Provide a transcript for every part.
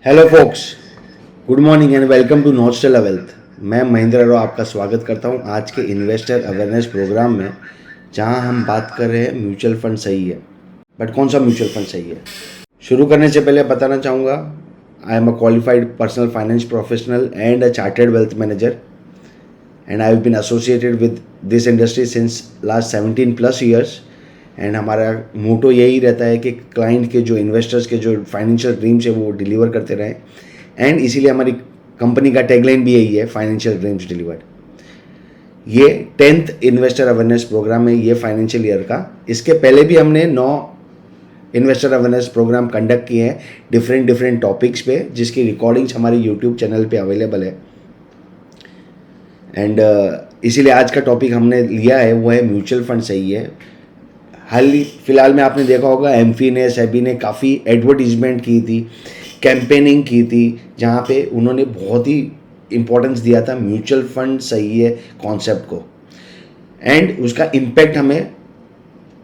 Hello folks, good morning and welcome to Nostella Wealth. मैं महेंद्र राव आपका स्वागत करता हूं आज के इन्वेस्टर अवेयरनेस प्रोग्राम में, जहां हम बात कर रहे हैं म्यूचुअल फंड सही है, बट कौन सा म्यूचुअल फंड सही है। शुरू करने से पहले बताना चाहूँगा, I am a qualified personal finance professional and a chartered wealth manager and I have been associated with this industry since last 17+ years. And हमारा मोटो यही रहता है कि क्लाइंट के जो इन्वेस्टर्स के जो फाइनेंशियल ड्रीम्स है वो डिलीवर करते रहें। एंड इसीलिए हमारी कंपनी का टैगलाइन भी यही है, फाइनेंशियल ड्रीम्स डिलीवर्ड। ये 10th इन्वेस्टर अवेयरनेस प्रोग्राम है ये फाइनेंशियल ईयर का। इसके पहले भी हमने 9 इन्वेस्टर अवेयरनेस प्रोग्राम कंडक्ट किए हैं डिफरेंट टॉपिक्स पे, जिसकी रिकॉर्डिंग्स हमारे यूट्यूब चैनल पे अवेलेबल है। एंड इसीलिए आज का टॉपिक हमने लिया है वो है म्यूचुअल फंड सही है। हाल ही फिलहाल में आपने देखा होगा एमफी ने, सेबी ने काफ़ी एडवर्टीजमेंट की थी, कैंपेनिंग की थी, जहाँ पे उन्होंने बहुत ही इम्पोर्टेंस दिया था म्यूचुअल फंड सही है कॉन्सेप्ट को। एंड उसका इम्पैक्ट हमें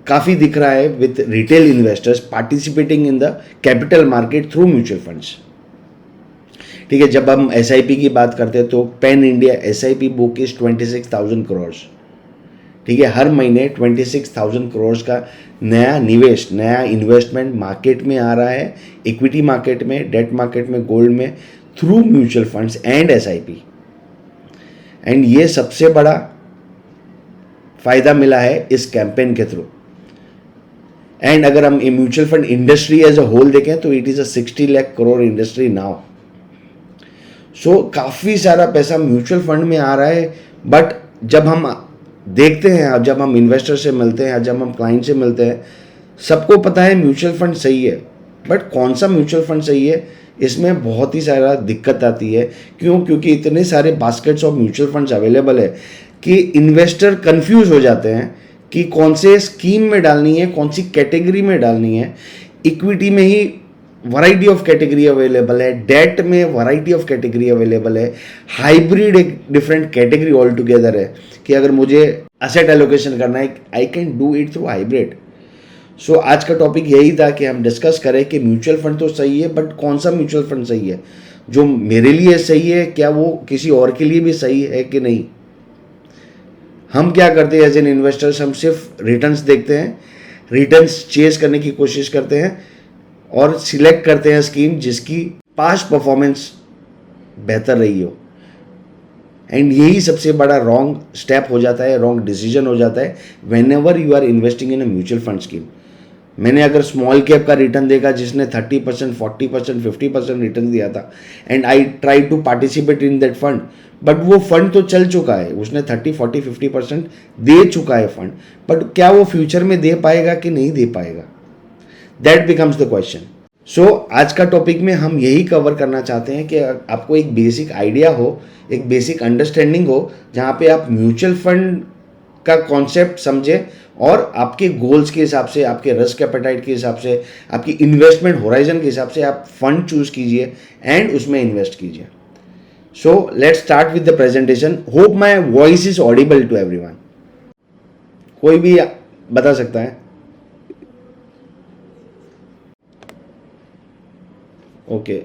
काफ़ी दिख रहा है with retail investors participating in the capital market through mutual funds. ठीक है, जब हम एसआईपी की बात करते हैं तो pan India SIP book is 26,000 crore. ठीक है, हर महीने 26,000 करोड़ का नया निवेश, नया इन्वेस्टमेंट मार्केट में आ रहा है, इक्विटी मार्केट में, डेट मार्केट में, गोल्ड में, through mutual funds and SIP. And ये सबसे बड़ा फायदा मिला है इस कैंपेन के थ्रू। एंड अगर हम mutual fund industry as a whole देखें तो it is a 60 lakh crore industry now. So काफ़ी सारा पैसा म्यूचुअल फंड में आ रहा है। बट जब हम देखते हैं, अब जब हम इन्वेस्टर से मिलते हैं, जब हम क्लाइंट से मिलते हैं, सबको पता है म्यूचुअल फंड सही है, बट कौन सा म्यूचुअल फंड सही है, इसमें बहुत ही सारा दिक्कत आती है। क्यों? क्योंकि इतने सारे baskets of mutual funds available है कि इन्वेस्टर कंफ्यूज हो जाते हैं कि कौन से स्कीम में डालनी है, कौन सी कैटेगरी में डालनी है। इक्विटी में ही वैरायटी ऑफ कैटेगरी अवेलेबल है, डेट में वैरायटी ऑफ कैटेगरी अवेलेबल है, हाइब्रिड एक डिफरेंट कैटेगरी ऑल टुगेदर है कि अगर मुझे असेट एलोकेशन करना है I can do it through hybrid. So आज का टॉपिक यही था कि हम डिस्कस करें कि म्यूचुअल फंड तो सही है, बट कौन सा म्यूचुअल फंड सही है, जो मेरे लिए सही है, क्या वो किसी और के लिए भी सही है कि नहीं। हम क्या करते हैं एज एन इन्वेस्टर्स, हम सिर्फ रिटर्न्स देखते हैं, रिटर्न्स चेस करने की कोशिश करते हैं और सिलेक्ट करते हैं स्कीम जिसकी पास्ट परफॉर्मेंस बेहतर रही हो। एंड यही सबसे बड़ा रॉन्ग स्टेप हो जाता है, रॉन्ग डिसीजन हो जाता है whenever you are investing in a mutual fund scheme. मैंने अगर स्मॉल कैप का रिटर्न देखा जिसने 30%, 40%, 50% रिटर्न दिया था, and I try to participate in that fund, but वो फंड तो चल चुका है, उसने 30, 40, 50% दे चुका है फंड, बट क्या वो फ्यूचर में दे पाएगा कि नहीं दे पाएगा, दैट बिकम्स द क्वेश्चन। सो आज का टॉपिक में हम यही कवर करना चाहते हैं कि आपको एक बेसिक आइडिया हो, एक बेसिक अंडरस्टैंडिंग हो, जहाँ पे आप म्यूचुअल फंड का कॉन्सेप्ट समझें और आपके गोल्स के हिसाब से, आपके रिस्क एपेटाइट के हिसाब से, आपकी इन्वेस्टमेंट होराइजन के हिसाब से आप फंड चूज कीजिए एंड उसमें इन्वेस्ट कीजिए। So let's start with the presentation. Hope my voice is audible to everyone. कोई भी बता सकता है? ओके।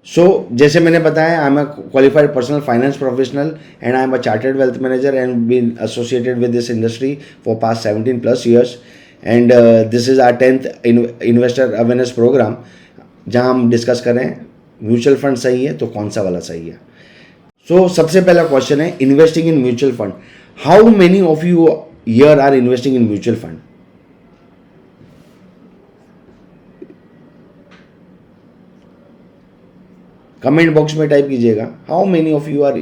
सो जैसे मैंने बताया, I am a qualified personal finance professional and I am a chartered wealth manager and been associated with this industry for past 17+ years. And this is our 10th investor awareness program, जहां हम discuss करें mutual fund सही है तो कौन सा वाला सही है। सो सबसे पहला क्वेश्चन है investing in mutual fund. How many of you here are investing in mutual fund? Comment box में टाइप कीजिएगा, how many of you are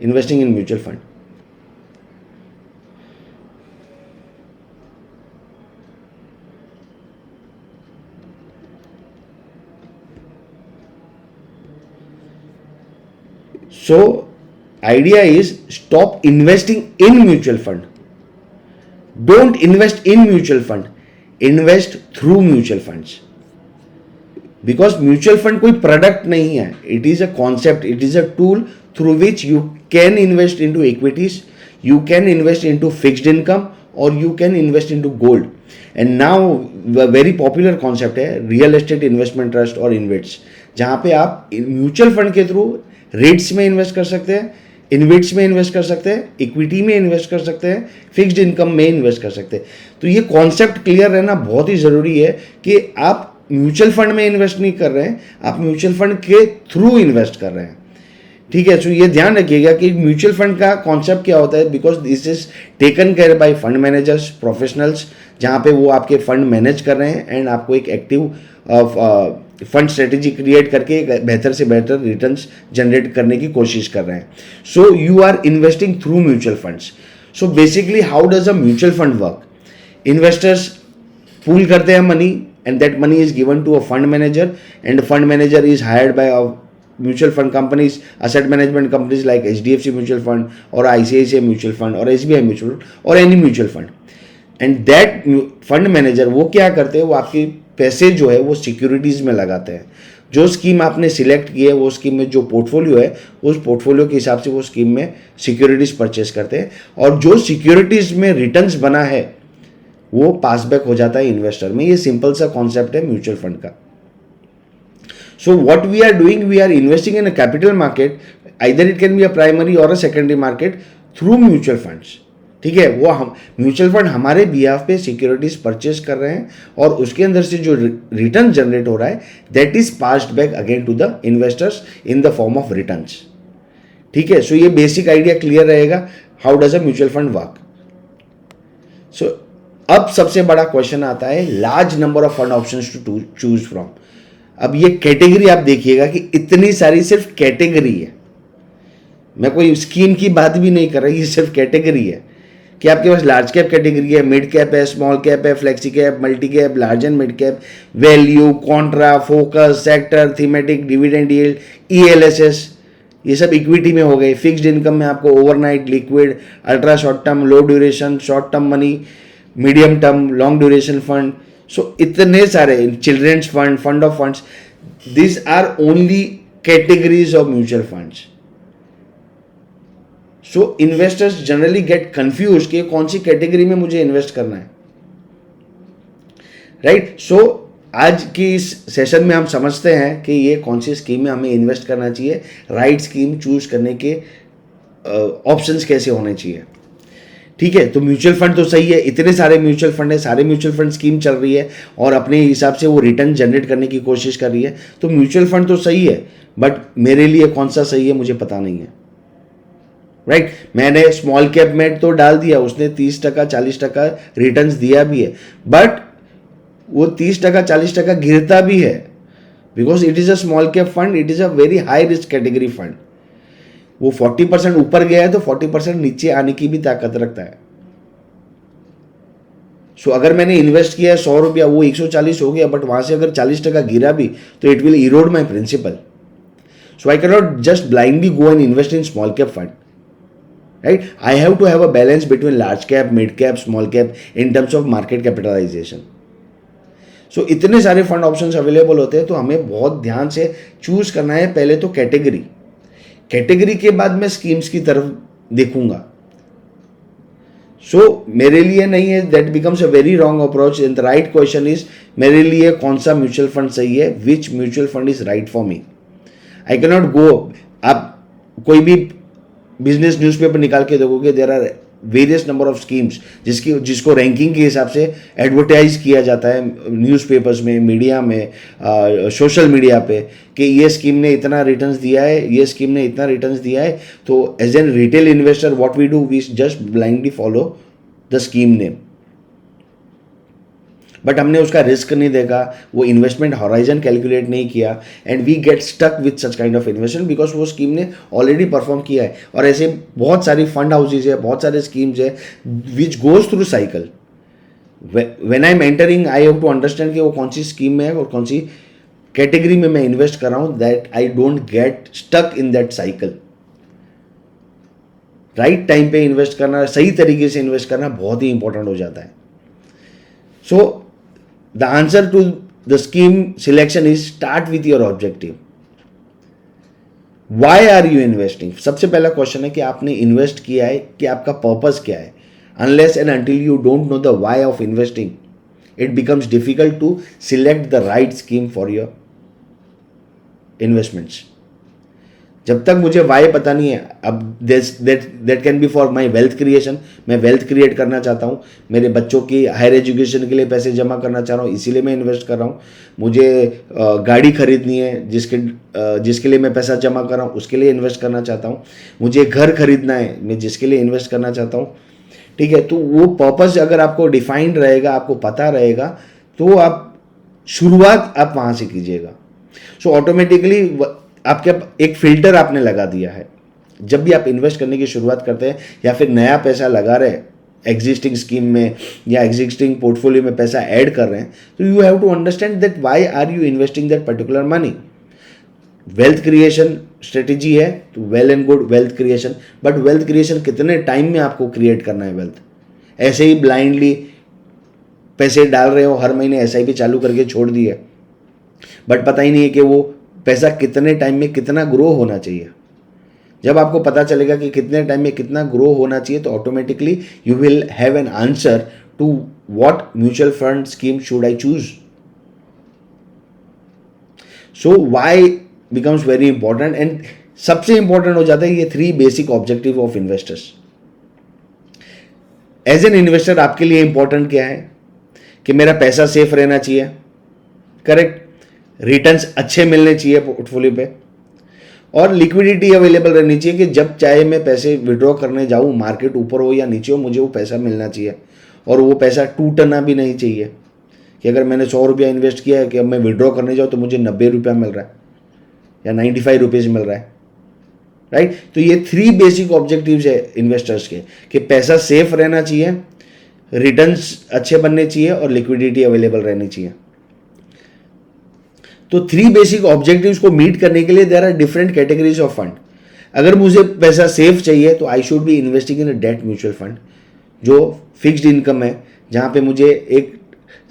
investing in mutual fund. So idea is stop investing in mutual fund. Don't invest in mutual fund, invest through mutual funds. Because mutual fund कोई product नहीं है, it is a concept, it is a tool through which you can invest into equities, you can invest into fixed income और you can invest in to gold. And now very popular concept है real estate investment trust और InvITs, जहाँ पे आप mutual fund के through REITs में invest कर सकते हैं, इन्वेट्स में इन्वेस्ट कर सकते हैं, इक्विटी में इन्वेस्ट कर सकते हैं, फिक्स्ड इनकम में इन्वेस्ट कर सकते हैं. तो ये कॉन्सेप्ट क्लियर रहना बहुत ही ज़रूरी है कि आप म्यूचुअल फंड में इन्वेस्ट नहीं कर रहे हैं, आप म्यूचुअल फंड के थ्रू इन्वेस्ट कर रहे हैं. ठीक है, तो ये ध्यान रखिएगा कि म्यूचुअल फंड का कॉन्सेप्ट क्या होता है, because this is taken care by fund managers professionals, जहाँ पे वो आपके फंड मैनेज कर रहे हैं एंड आपको एक एक्टिव फंड स्ट्रेटेजी क्रिएट करके बेहतर से बेहतर रिटर्न्स जनरेट करने की कोशिश कर रहे हैं. So you are investing through mutual funds. So basically how does a mutual fund work? Investors pool करते हैं money and that money is given to a fund manager, and fund manager is hired by a mutual fund companies, asset management companies like HDFC mutual fund or ICICI mutual fund or SBI mutual fund or any mutual fund. and that fund manager वो क्या करते हैं, वो आपके पैसे जो है वो सिक्योरिटीज़ में लगाते हैं. जो स्कीम आपने सिलेक्ट की है वो स्कीम में जो पोर्टफोलियो है उस पोर्टफोलियो के हिसाब से वो स्कीम में सिक्योरिटीज़ परचेस करते हैं, और जो सिक्योरिटीज़ में रिटर्न्स बना है वो पासबैक हो जाता है इन्वेस्टर में. ये सिंपल सा कॉन्सेप्ट है म्यूचुअल फंड का. So what we are doing, we are investing in a capital market, either it can be a primary or a secondary market through mutual funds. ठीक है, वो हम म्यूचुअल फंड हमारे behalf पे securities purchase कर रहे हैं और उसके अंदर से जो रिटर्न जनरेट हो रहा है that is passed back again to the investors in the form of returns. ठीक है, सो ये बेसिक आइडिया क्लियर रहेगा how does a mutual fund work. So अब सबसे बड़ा क्वेश्चन आता है large number of fund options to choose from. अब ये कैटेगरी आप देखिएगा कि इतनी सारी सिर्फ कैटेगरी है, मैं कोई स्कीम की बात भी नहीं कर रहा, ये सिर्फ कैटेगरी है कि आपके पास लार्ज कैप कैटेगरी है, मिड कैप है, स्मॉल कैप है, flexi cap, multi cap, large and mid cap, value, Contra, focus, sector, thematic, dividend yield, ELSS, ये सब इक्विटी में हो गए. फिक्स्ड इनकम में आपको overnight, liquid, ultra short term, low duration, short term money, medium term, long duration fund. So इतने सारे children's fund, fund of funds, this are only categories of mutual funds. So investors generally get confuse कि कौन सी category में मुझे invest करना है. Right, सो आज की इस सेशन में हम समझते हैं कि ये कौन सी स्कीम में हमें इन्वेस्ट करना चाहिए, राइट स्कीम चूज करने के ऑप्शंस कैसे होने चाहिए. ठीक है, तो म्यूचुअल फंड तो सही है, इतने सारे म्यूचुअल फंड है, सारे म्यूचुअल फंड स्कीम चल रही है और अपने हिसाब से वो रिटर्न जनरेट करने की कोशिश कर रही है. तो म्यूचुअल फंड तो सही है, बट मेरे लिए कौन सा सही है मुझे पता नहीं है. राइट, मैंने स्मॉल कैप में तो डाल दिया, उसने 30% 40% रिटर्न्स दिया भी है, बट वो 30% 40% गिरता भी है because it is a small cap fund, it is a very high risk category fund. वो 40% ऊपर गया है तो 40% नीचे आने की भी ताकत रखता है. सो अगर मैंने इन्वेस्ट किया है 100 रुपया, वो 140 हो गया, बट वहां से अगर 40% गिरा भी तो it will erode my principal. So I can not just blindly go and invest in small cap fund. Right, I have to have a balance between large cap, mid cap, small cap in terms of market capitalization. So इतने सारे fund options available होते हैं, तो हमें बहुत ध्यान से choose करना है. पहले तो कैटेगरी के बाद मैं स्कीम्स की तरफ देखूंगा. सो मेरे लिए नहीं है, that becomes a very wrong approach. And the right question is मेरे लिए कौन सा म्यूचुअल फंड सही है, which mutual fund is right for me. I can not go, आप कोई भी बिजनेस न्यूज़पेपर निकाल के देखोगे, there are various number of schemes जिसको रैंकिंग के हिसाब से एडवर्टाइज किया जाता है न्यूज़पेपर्स में, मीडिया में, सोशल मीडिया पे कि ये स्कीम ने इतना रिटर्न्स दिया है, ये स्कीम ने इतना रिटर्न्स दिया है. तो as an retail investor what we do, we just blindly follow the scheme name, but हमने उसका रिस्क नहीं देखा, वो इन्वेस्टमेंट हॉराइजन कैलकुलेट नहीं किया, and we get stuck with such kind of investment because वो स्कीम ने ऑलरेडी परफॉर्म किया है. और ऐसे बहुत सारी फंड हाउसेज है, बहुत सारे स्कीम्स है which goes through cycle. When I am entering I have to understand कि वो कौन सी स्कीम में है और कौन सी कैटेगरी में मैं इन्वेस्ट कर रहा हूँ, that I don't get stuck in that cycle. Right time पे इन्वेस्ट करना, सही तरीके से इन्वेस्ट करना बहुत ही इंपॉर्टेंट हो जाता है. सो the answer to the scheme selection is start with your objective. Why are you investing? सबसे पहला क्वेश्चन है कि आपने इन्वेस्ट किया है कि आपका पर्पस क्या है. Unless and until you don't know the why of investing, it becomes difficult to select the right scheme for your investments. जब तक मुझे वाई पता नहीं है, अब that can be for my wealth creation, मैं वेल्थ क्रिएट करना चाहता हूँ, मेरे बच्चों की हायर एजुकेशन के लिए पैसे जमा करना चाह रहा हूँ, इसीलिए मैं इन्वेस्ट कर रहा हूँ, मुझे गाड़ी खरीदनी है जिसके लिए मैं पैसा जमा कर रहा हूँ, उसके लिए इन्वेस्ट करना चाहता हूँ, मुझे घर खरीदना है मैं जिसके लिए इन्वेस्ट करना चाहता हूँ, ठीक है। तो वो पर्पस अगर आपको डिफाइंड रहेगा, आपको पता रहेगा, तो आप शुरुआत आप वहाँ से कीजिएगा। सो ऑटोमेटिकली आपके एक फिल्टर आपने लगा दिया है। जब भी आप इन्वेस्ट करने की शुरुआत करते हैं या फिर नया पैसा लगा रहे हैं एग्जिस्टिंग स्कीम में या एग्जिस्टिंग पोर्टफोलियो में पैसा ऐड कर रहे हैं, तो you have to understand that why are you investing that particular money. Wealth creation strategy है तो well and good wealth creation, but wealth creation कितने टाइम में आपको क्रिएट करना है वेल्थ? ऐसे ही ब्लाइंडली पैसे डाल रहे हो, हर महीने एसआईपी चालू करके छोड़ दी है, बट पता ही नहीं है कि वो पैसा कितने टाइम में कितना ग्रो होना चाहिए। जब आपको पता चलेगा कि कितने टाइम में कितना ग्रो होना चाहिए, तो automatically you will have an answer to what mutual fund scheme should I choose. So why becomes very important, and सबसे इंपॉर्टेंट हो जाता है ये 3 basic objective of investors. As an investor आपके लिए इंपॉर्टेंट क्या है कि मेरा पैसा सेफ रहना चाहिए, करेक्ट, रिटर्न्स अच्छे मिलने चाहिए पोर्टफोलियो पे, और लिक्विडिटी अवेलेबल रहनी चाहिए कि जब चाहे मैं पैसे विड्रॉ करने जाऊँ, मार्केट ऊपर हो या नीचे हो, मुझे वो पैसा मिलना चाहिए, और वो पैसा टूटना भी नहीं चाहिए कि अगर मैंने 100 रुपया इन्वेस्ट किया है कि अब मैं विड्रॉ करने जाऊँ तो मुझे 90 रुपया मिल रहा है या 95 रुपीज़ मिल रहा है, राइट। तो ये 3 बेसिक ऑब्जेक्टिव्स है इन्वेस्टर्स के कि पैसा सेफ रहना चाहिए, रिटर्न्स अच्छे बनने चाहिए और लिक्विडिटी अवेलेबल रहनी चाहिए। तो 3 बेसिक ऑब्जेक्टिव्स को मीट करने के लिए there are different categories of fund. अगर मुझे पैसा सेफ चाहिए तो I should be investing in a debt mutual fund जो फिक्स्ड इनकम है, जहाँ पे मुझे एक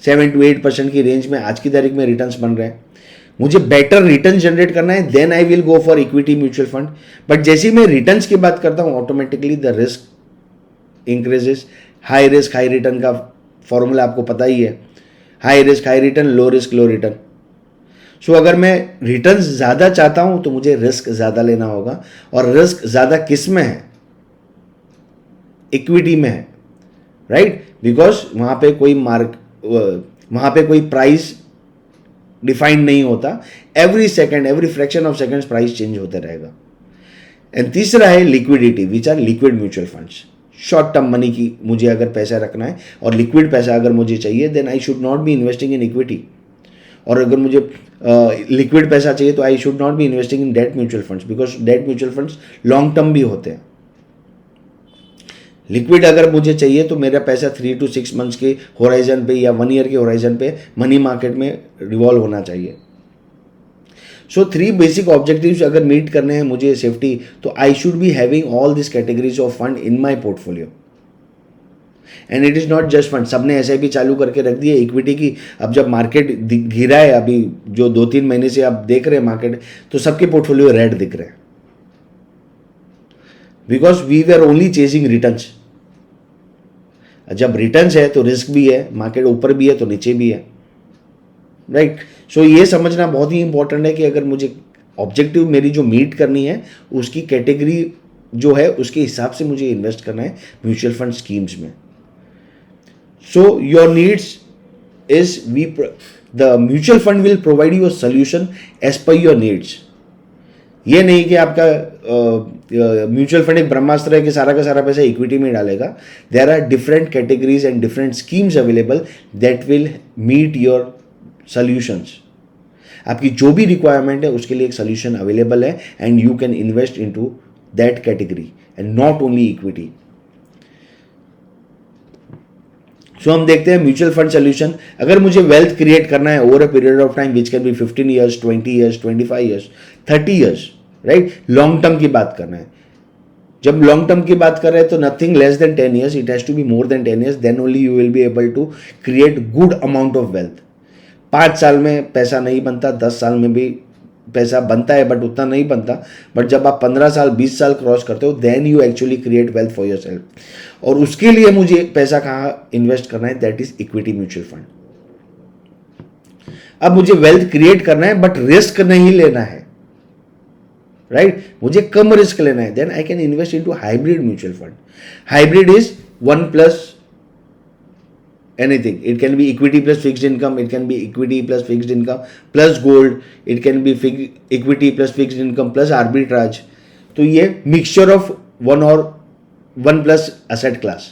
7 to 8% की रेंज में आज की तारीख में रिटर्न्स बन रहे हैं। मुझे बेटर रिटर्न जनरेट करना है, then I will go for equity mutual fund. But जैसे ही मैं रिटर्न्स की बात करता हूँ, automatically the risk increases. High risk high return का फॉर्मूला आपको पता ही है, high risk high return, low risk low return. So अगर मैं रिटर्न्स ज़्यादा चाहता हूं तो मुझे रिस्क ज़्यादा लेना होगा, और रिस्क ज़्यादा किस में है? इक्विटी में है, राइट, बिकॉज वहाँ पे कोई प्राइस डिफाइंड नहीं होता, every second every fraction of seconds price change होता रहेगा। एंड तीसरा है liquidity, which are liquid mutual funds. Short term money की मुझे अगर पैसा रखना है और लिक्विड पैसा अगर मुझे चाहिए, then I should not be investing in equity. और अगर मुझे लिक्विड पैसा चाहिए तो I should not be investing in debt mutual funds, because debt mutual funds long term भी होते हैं। लिक्विड अगर मुझे चाहिए तो मेरा पैसा 3 to 6 मंथ्स के होराइजन पे या 1 ईयर के होराइजन पे मनी मार्केट में रिवॉल्व होना चाहिए। सो 3 बेसिक ऑब्जेक्टिव्स अगर मीट करने हैं मुझे सेफ्टी, तो I should be having all this categories of fund in my portfolio. And it is not just fund, सबने एसआईपी चालू करके रख दी है इक्विटी की। अब जब मार्केट गिरा है, अभी जो 2-3 महीने से आप देख रहे हैं मार्केट, तो सबके पोर्टफोलियो रेड दिख रहे हैं, because we were only chasing returns. जब रिटर्न्स है तो रिस्क भी है, मार्केट ऊपर भी है तो नीचे भी है, राइट। सो ये समझना बहुत ही इंपॉर्टेंट है कि अगर मुझे ऑब्जेक्टिव मेरी जो मीट करनी है, उसकी कैटेगरी जो है उसके हिसाब से मुझे इन्वेस्ट करना है म्यूचुअल फंड स्कीम्स में। So your needs is the mutual fund will provide you a solution as per your needs. ये नहीं कि आपका म्यूचुअल फंड एक ब्रह्मास्त्र है कि सारा का सारा पैसा इक्विटी में डालेगा। There are different categories and different schemes available that will meet your solutions. आपकी जो भी रिक्वायरमेंट है उसके लिए एक सोल्यूशन अवेलेबल है, and you can invest into that category and not only equity. So हम देखते हैं म्यूचुअल फंड सोल्यूशन। अगर मुझे वेल्थ क्रिएट करना है over a period of time which can B 15 years, 20 years, 25 years, 30 years, right, long term की बात करना है। जब लॉन्ग टर्म की बात कर रहे हैं तो nothing less than 10 years, it has to be more than 10 years, then only you will be able to create good amount of wealth. 5 साल में पैसा नहीं बनता, 10 साल में भी पैसा बनता है बट उतना नहीं बनता, बट जब आप 15 साल 20 साल क्रॉस करते हो then you actually create wealth for yourself. और उसके लिए मुझे पैसा कहाँ इन्वेस्ट करना है, that is equity mutual fund. अब मुझे वेल्थ क्रिएट करना है बट रिस्क नहीं लेना है, राइट, मुझे कम रिस्क लेना है, then I can invest into hybrid mutual fund. Hybrid is 1 plus anything. It can be equity plus fixed income, it can be equity plus fixed income plus gold, it can be equity plus fixed income plus arbitrage. तो ये mixture of one plus asset class,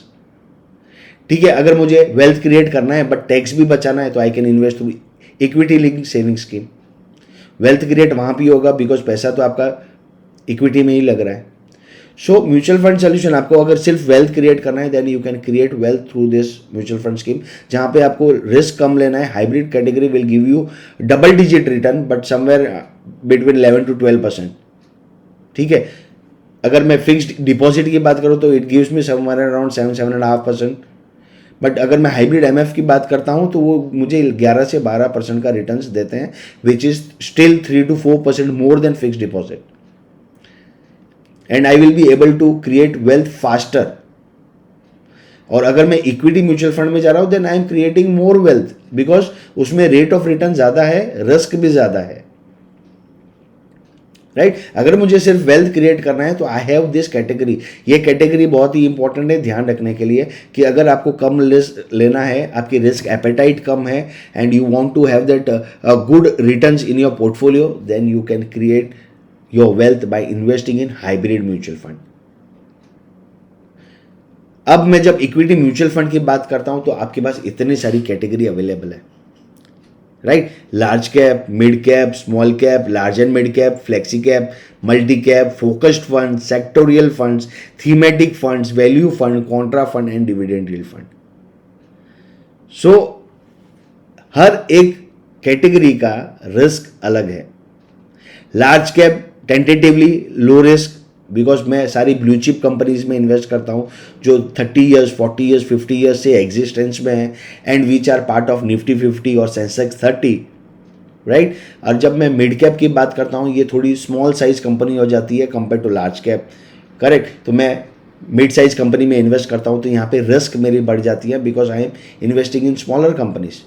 ठीक है। अगर मुझे wealth create करना है but tax भी बचाना है तो I can invest through equity linked saving scheme. Wealth create वहां भी होगा बिकॉज पैसा तो आपका इक्विटी में ही लग रहा है। सो म्यूचुअल फंड सोल्यूशन, आपको अगर सिर्फ वेल्थ क्रिएट करना है then you can create wealth through this mutual fund scheme, जहां पे आपको रिस्क कम लेना है। Hybrid category will give you double digit return but somewhere between 11 to 12%, ठीक है। अगर मैं फिक्स्ड डिपॉजिट की बात करूं तो it gives me somewhere around 7-7.5%, but अगर मैं हाइब्रिड एमएफ की बात करता हूं तो वो मुझे 11 से 12% का रिटर्न्स देते हैं, which is still 3 to 4% more than fixed deposit, and I will be able to create wealth faster. और अगर मैं इक्विटी म्यूचुअल फंड में जा रहा हूं then I am creating more wealth because उसमें रेट ऑफ रिटर्न ज्यादा है, रिस्क भी ज्यादा है, राइट। अगर मुझे सिर्फ वेल्थ क्रिएट करना है तो आई हैव दिस कैटेगरी। ये कैटेगरी बहुत ही इंपॉर्टेंट है ध्यान रखने के लिए कि अगर आपको कम रिस्क लेना है, आपकी रिस्क एपेटाइट कम है and you want to have that good returns in your portfolio, then you can create your wealth by investing in hybrid mutual fund. अब मैं जब इक्विटी म्यूचुअल फंड की बात करता हूं तो आपके पास इतनी सारी कैटेगरी अवेलेबल है, right. Large cap, mid cap, small cap, large and mid cap, flexi cap, multi cap, focused fund, sectorial funds, thematic funds, value fund, contra fund and dividend yield fund. So हर एक category का risk अलग है। Large cap tentatively low risk because मैं सारी blue chip companies में invest करता हूँ जो 30 ईयर्स 40 ईयर्स 50 ईयर्स से एग्जिस्टेंस में है and which are part of Nifty 50 और सेंसेक्स 30, राइट। और जब मैं मिड कैप की बात करता हूँ ये थोड़ी स्मॉल साइज कंपनी हो जाती है compare to large cap, correct. तो मैं मिड साइज कंपनी में इन्वेस्ट करता हूँ तो यहाँ पे रिस्क मेरी बढ़ जाती है because I am investing in smaller companies,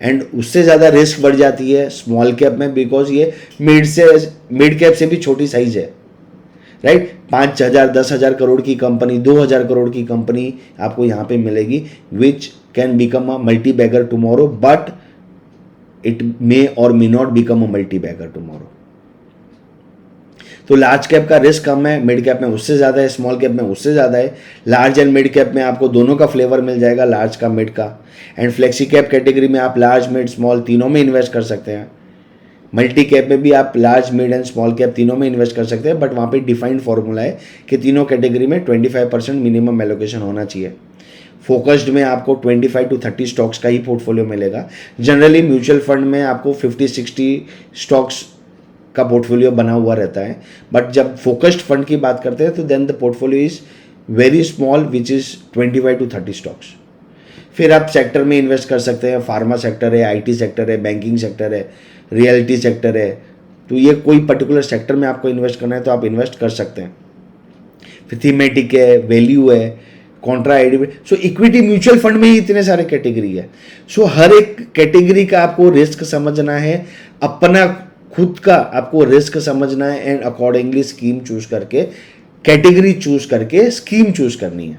and उससे ज़्यादा रिस्क बढ़ जाती है स्मॉल कैप में बिकॉज ये मिड कैप से भी छोटी साइज है, राइट। 5,000 10,000 करोड़ की कंपनी, 2,000 करोड़ की कंपनी आपको यहाँ पे मिलेगी which can become a multi bagger tomorrow, but it may or may not become a multi bagger tomorrow. तो लार्ज कैप का रिस्क कम है, मिड कैप में उससे ज़्यादा है, स्मॉल कैप में उससे ज़्यादा है। लार्ज एंड मिड कैप में आपको दोनों का फ्लेवर मिल जाएगा, लार्ज का मिड का। एंड फ्लेक्सी कैप कैटेगरी में आप लार्ज मिड स्मॉल तीनों में इन्वेस्ट कर सकते हैं। मल्टी कैप में भी आप large mid and small cap तीनों में इन्वेस्ट कर सकते हैं, बट वहाँ पे डिफाइंड फॉर्मूला है कि तीनों कैटेगरी में 25% मिनिमम एलोकेशन होना चाहिए। फोकस्ड में आपको 25 to 30 स्टॉक्स का ही पोर्टफोलियो मिलेगा। जनरली म्यूचुअल फंड में आपको 50-60 स्टॉक्स का पोर्टफोलियो बना हुआ रहता है, बट जब फोकस्ड फंड की बात करते हैं तो then the portfolio is very small which is 25 to 30 stocks. फिर आप सेक्टर में इन्वेस्ट कर सकते हैं, फार्मा सेक्टर है, आईटी सेक्टर है, बैंकिंग सेक्टर है, रियलिटी सेक्टर है। तो ये कोई पर्टिकुलर सेक्टर में आपको इन्वेस्ट करना है तो आप इन्वेस्ट कर सकते हैं। फिर थीमेटिक है, वैल्यू है, कॉन्ट्रा आईडी। सो इक्विटी म्यूचुअल फंड में ही इतने सारे कैटेगरी है। सो हर एक कैटेगरी का आपको रिस्क समझना है, अपना खुद का आपको रिस्क समझना है एंड अकॉर्डिंगली स्कीम चूज करके, कैटेगरी चूज करके स्कीम चूज करनी है,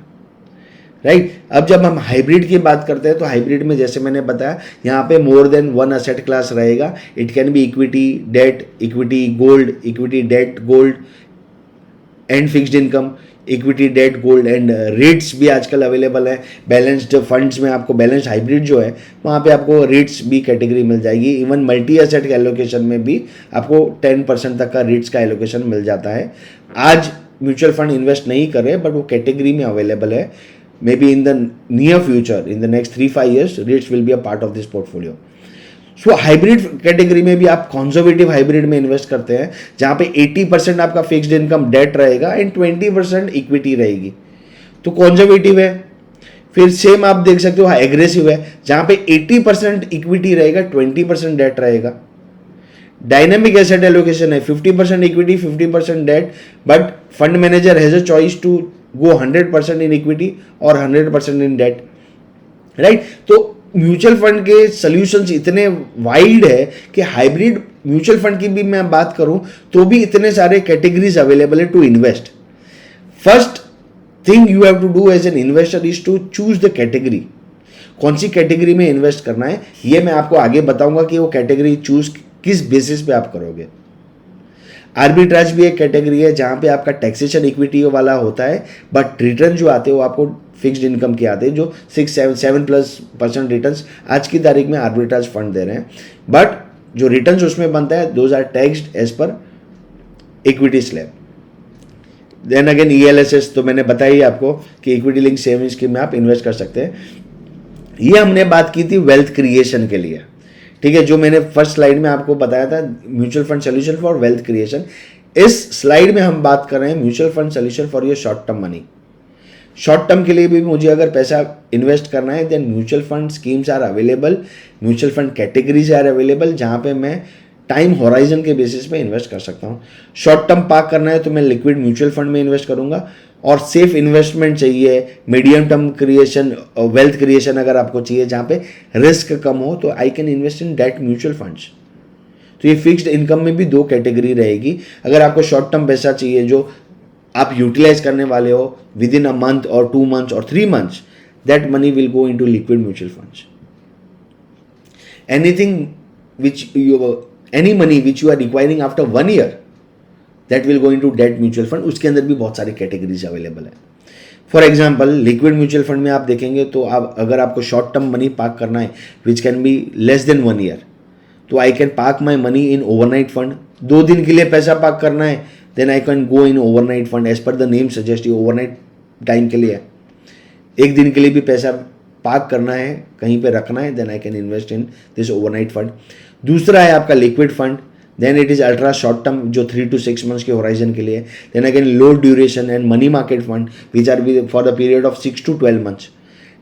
राइट। अब जब हम हाइब्रिड की बात करते हैं तो हाइब्रिड में जैसे मैंने बताया यहाँ पे more than one asset class रहेगा। It can be equity debt, equity gold, equity debt gold and fixed income, equity debt gold and REITs भी आजकल अवेलेबल है। बैलेंस्ड फंड्स में आपको बैलेंस्ड हाइब्रिड जो है वहाँ पे आपको रेट्स भी कैटेगरी मिल जाएगी। इवन मल्टी एसेट के एलोकेशन में भी आपको 10% तक का रेट्स का एलोकेशन मिल जाता है। आज म्यूचुअल फंड इन्वेस्ट नहीं कर रहे बट वो कैटेगरी में अवेलेबल है। May be in the near future, in the next 3-5 years, rates will be a part of this portfolio. So hybrid category में भी आप कंजर्वेटिव हाइब्रिड में इन्वेस्ट करते हैं जहां पे 80% आपका फिक्स्ड इनकम डेट रहेगा एंड 20% इक्विटी रहेगी, तो कंजर्वेटिव है। फिर सेम आप देख सकते हो एग्रेसिव है जहां पे 80% इक्विटी रहेगा, 20% डेट रहेगा। डायनेमिक एसेट एलोकेशन है, 50% equity 50% debt, but fund manager has a choice to go 100% in equity और 100% इन डेट, राइट। तो म्यूचुअल फंड के सॉल्यूशंस इतने वाइड है कि हाइब्रिड म्यूचुअल फंड की भी मैं बात करूं तो भी इतने सारे कैटेगरीज अवेलेबल है to invest. First thing you have to do as an investor is to choose the category. कौन सी कैटेगरी में इन्वेस्ट करना है ये मैं आपको आगे बताऊंगा कि वो कैटेगरी चूज किस बेसिस पे आप करोगे। आर्बिट्राज भी एक कैटेगरी है जहां पे आपका टैक्सेशन इक्विटी वाला होता है, बट रिटर्न जो आते हैं वो आपको फिक्स्ड इनकम के आते हैं, जो 6-7+ % रिटर्न आज की तारीख में आर्बिट्राज फंड दे रहे हैं, बट जो रिटर्न उसमें बनता है those are taxed as per equity slab. Then again ELSS तो मैंने बताया ही आपको कि इक्विटी लिंक सेविंग स्कीम में आप इन्वेस्ट कर सकते हैं। ये हमने बात की थी वेल्थ क्रिएशन के लिए, ठीक है, जो मैंने फर्स्ट स्लाइड में आपको बताया था, mutual fund solution for wealth creation. इस स्लाइड में हम बात कर रहे हैं mutual fund solution for your short term money. Short term के लिए भी मुझे अगर पैसा इन्वेस्ट करना है then mutual fund schemes are available, mutual fund categories are available जहां पे मैं टाइम होराइजन के बेसिस पे इन्वेस्ट कर सकता हूँ। शॉर्ट टर्म पार्क करना है तो मैं लिक्विड म्यूचुअल फंड में इन्वेस्ट करूंगा, और सेफ इन्वेस्टमेंट चाहिए, medium term creation, wealth creation अगर आपको चाहिए जहां पे रिस्क कम हो तो I can invest in debt mutual funds. तो ये फिक्स्ड इनकम में भी 2 कैटेगरी रहेगी। अगर आपको शॉर्ट टर्म पैसा चाहिए जो आप यूटिलाइज करने वाले हो विद इन अ मंथ और 2 months और 3 months, that money will go into liquid mutual funds. Anything which any money which you are requiring after 1 year that will go into debt mutual fund. उसके अंदर भी बहुत सारी categories available है। For example liquid mutual fund में आप देखेंगे तो आप अगर आपको शॉर्ट टर्म मनी पार्क करना है which can be less than 1 year, तो I can park my money in overnight fund. 2 दिन के लिए पैसा पार्क करना है then I can go in overnight fund, as per the name suggest, ये ओवरनाइट टाइम के लिए है। 1 दिन के लिए भी पैसा पार्क करना है, कहीं पे रखना है, then I can invest in this overnight fund. दूसरा है आपका liquid fund, then it is ultra short term जो 3 to 6 months के होराइजन के लिए। Then again low duration and money market fund which are for the period of 6 to 12 months।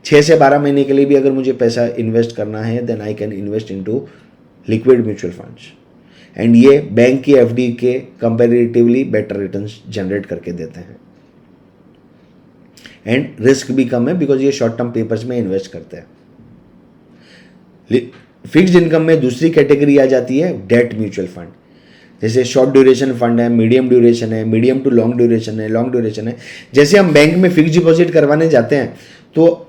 6 से 12 महीने के लिए भी अगर मुझे पैसा इन्वेस्ट करना है then I can invest into liquid mutual funds, and ये बैंक की FD के कंपैरेटिवली बेटर रिटर्न्स जनरेट करके देते हैं, एंड रिस्क भी कम है बिकॉज ये शॉर्ट टर्म पेपर्स में इन्वेस्ट करते हैं। फिक्स्ड इनकम में दूसरी कैटेगरी आ जाती है डेट म्यूचुअल फंड, जैसे शॉर्ट ड्यूरेशन फंड है, मीडियम ड्यूरेशन है, मीडियम टू लॉन्ग ड्यूरेशन है, लॉन्ग ड्यूरेशन है। जैसे हम बैंक में फिक्स डिपॉजिट करवाने जाते हैं तो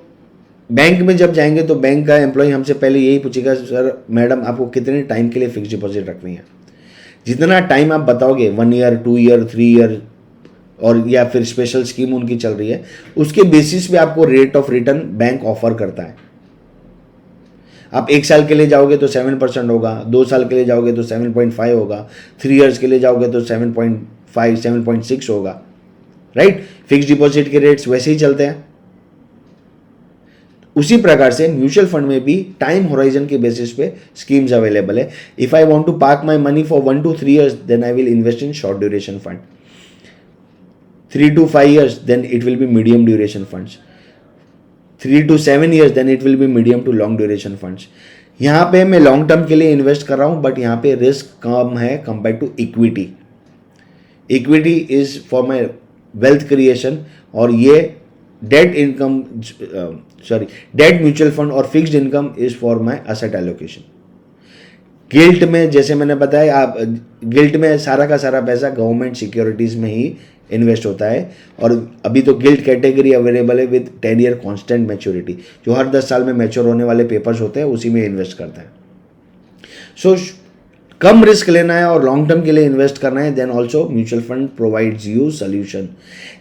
बैंक में जब जाएंगे तो बैंक का एम्प्लॉय हमसे पहले यही पूछेगा, सर मैडम आपको कितने टाइम के लिए फिक्स डिपॉजिट रखनी है। जितना टाइम आप बताओगे 1 year 2 year 3 year और या फिर स्पेशल स्कीम उनकी चल रही है उसके बेसिस पे आपको rate of return bank offer करता है। आप 1 साल के लिए जाओगे तो 7% होगा, 2 साल के लिए जाओगे तो 7.5 होगा, 3 years के लिए जाओगे तो 7.5 7.6 होगा, राइट। फिक्स डिपॉजिट के रेट्स वैसे ही चलते हैं। उसी प्रकार से म्यूचुअल फंड में भी टाइम होराइजन के बेसिस पे स्कीम्स अवेलेबल है। If I want to park my money for 1 to 3 years then I will invest in short duration fund, 3 to 5 years then it will be medium duration funds, 3 to 7 years then it will be medium to long duration funds. यहाँ पे मैं long term के लिए invest कर रहा हूँ but यहाँ पे रिस्क कम है compare to equity. Equity is for my wealth creation, और ये debt income debt mutual fund और fixed income is for my asset allocation. Gilt में जैसे मैंने बताया, आप गिल्ट में सारा का सारा पैसा गवर्नमेंट सिक्योरिटीज में ही इन्वेस्ट होता है, और अभी तो गिल्ट कैटेगरी अवेलेबल है विद 10 year कांस्टेंट मैच्योरिटी, जो हर 10 साल में मैच्योर होने वाले पेपर्स होते हैं उसी में इन्वेस्ट करता है। सो कम रिस्क लेना है और लॉन्ग टर्म के लिए इन्वेस्ट करना है then also mutual fund provides you solution.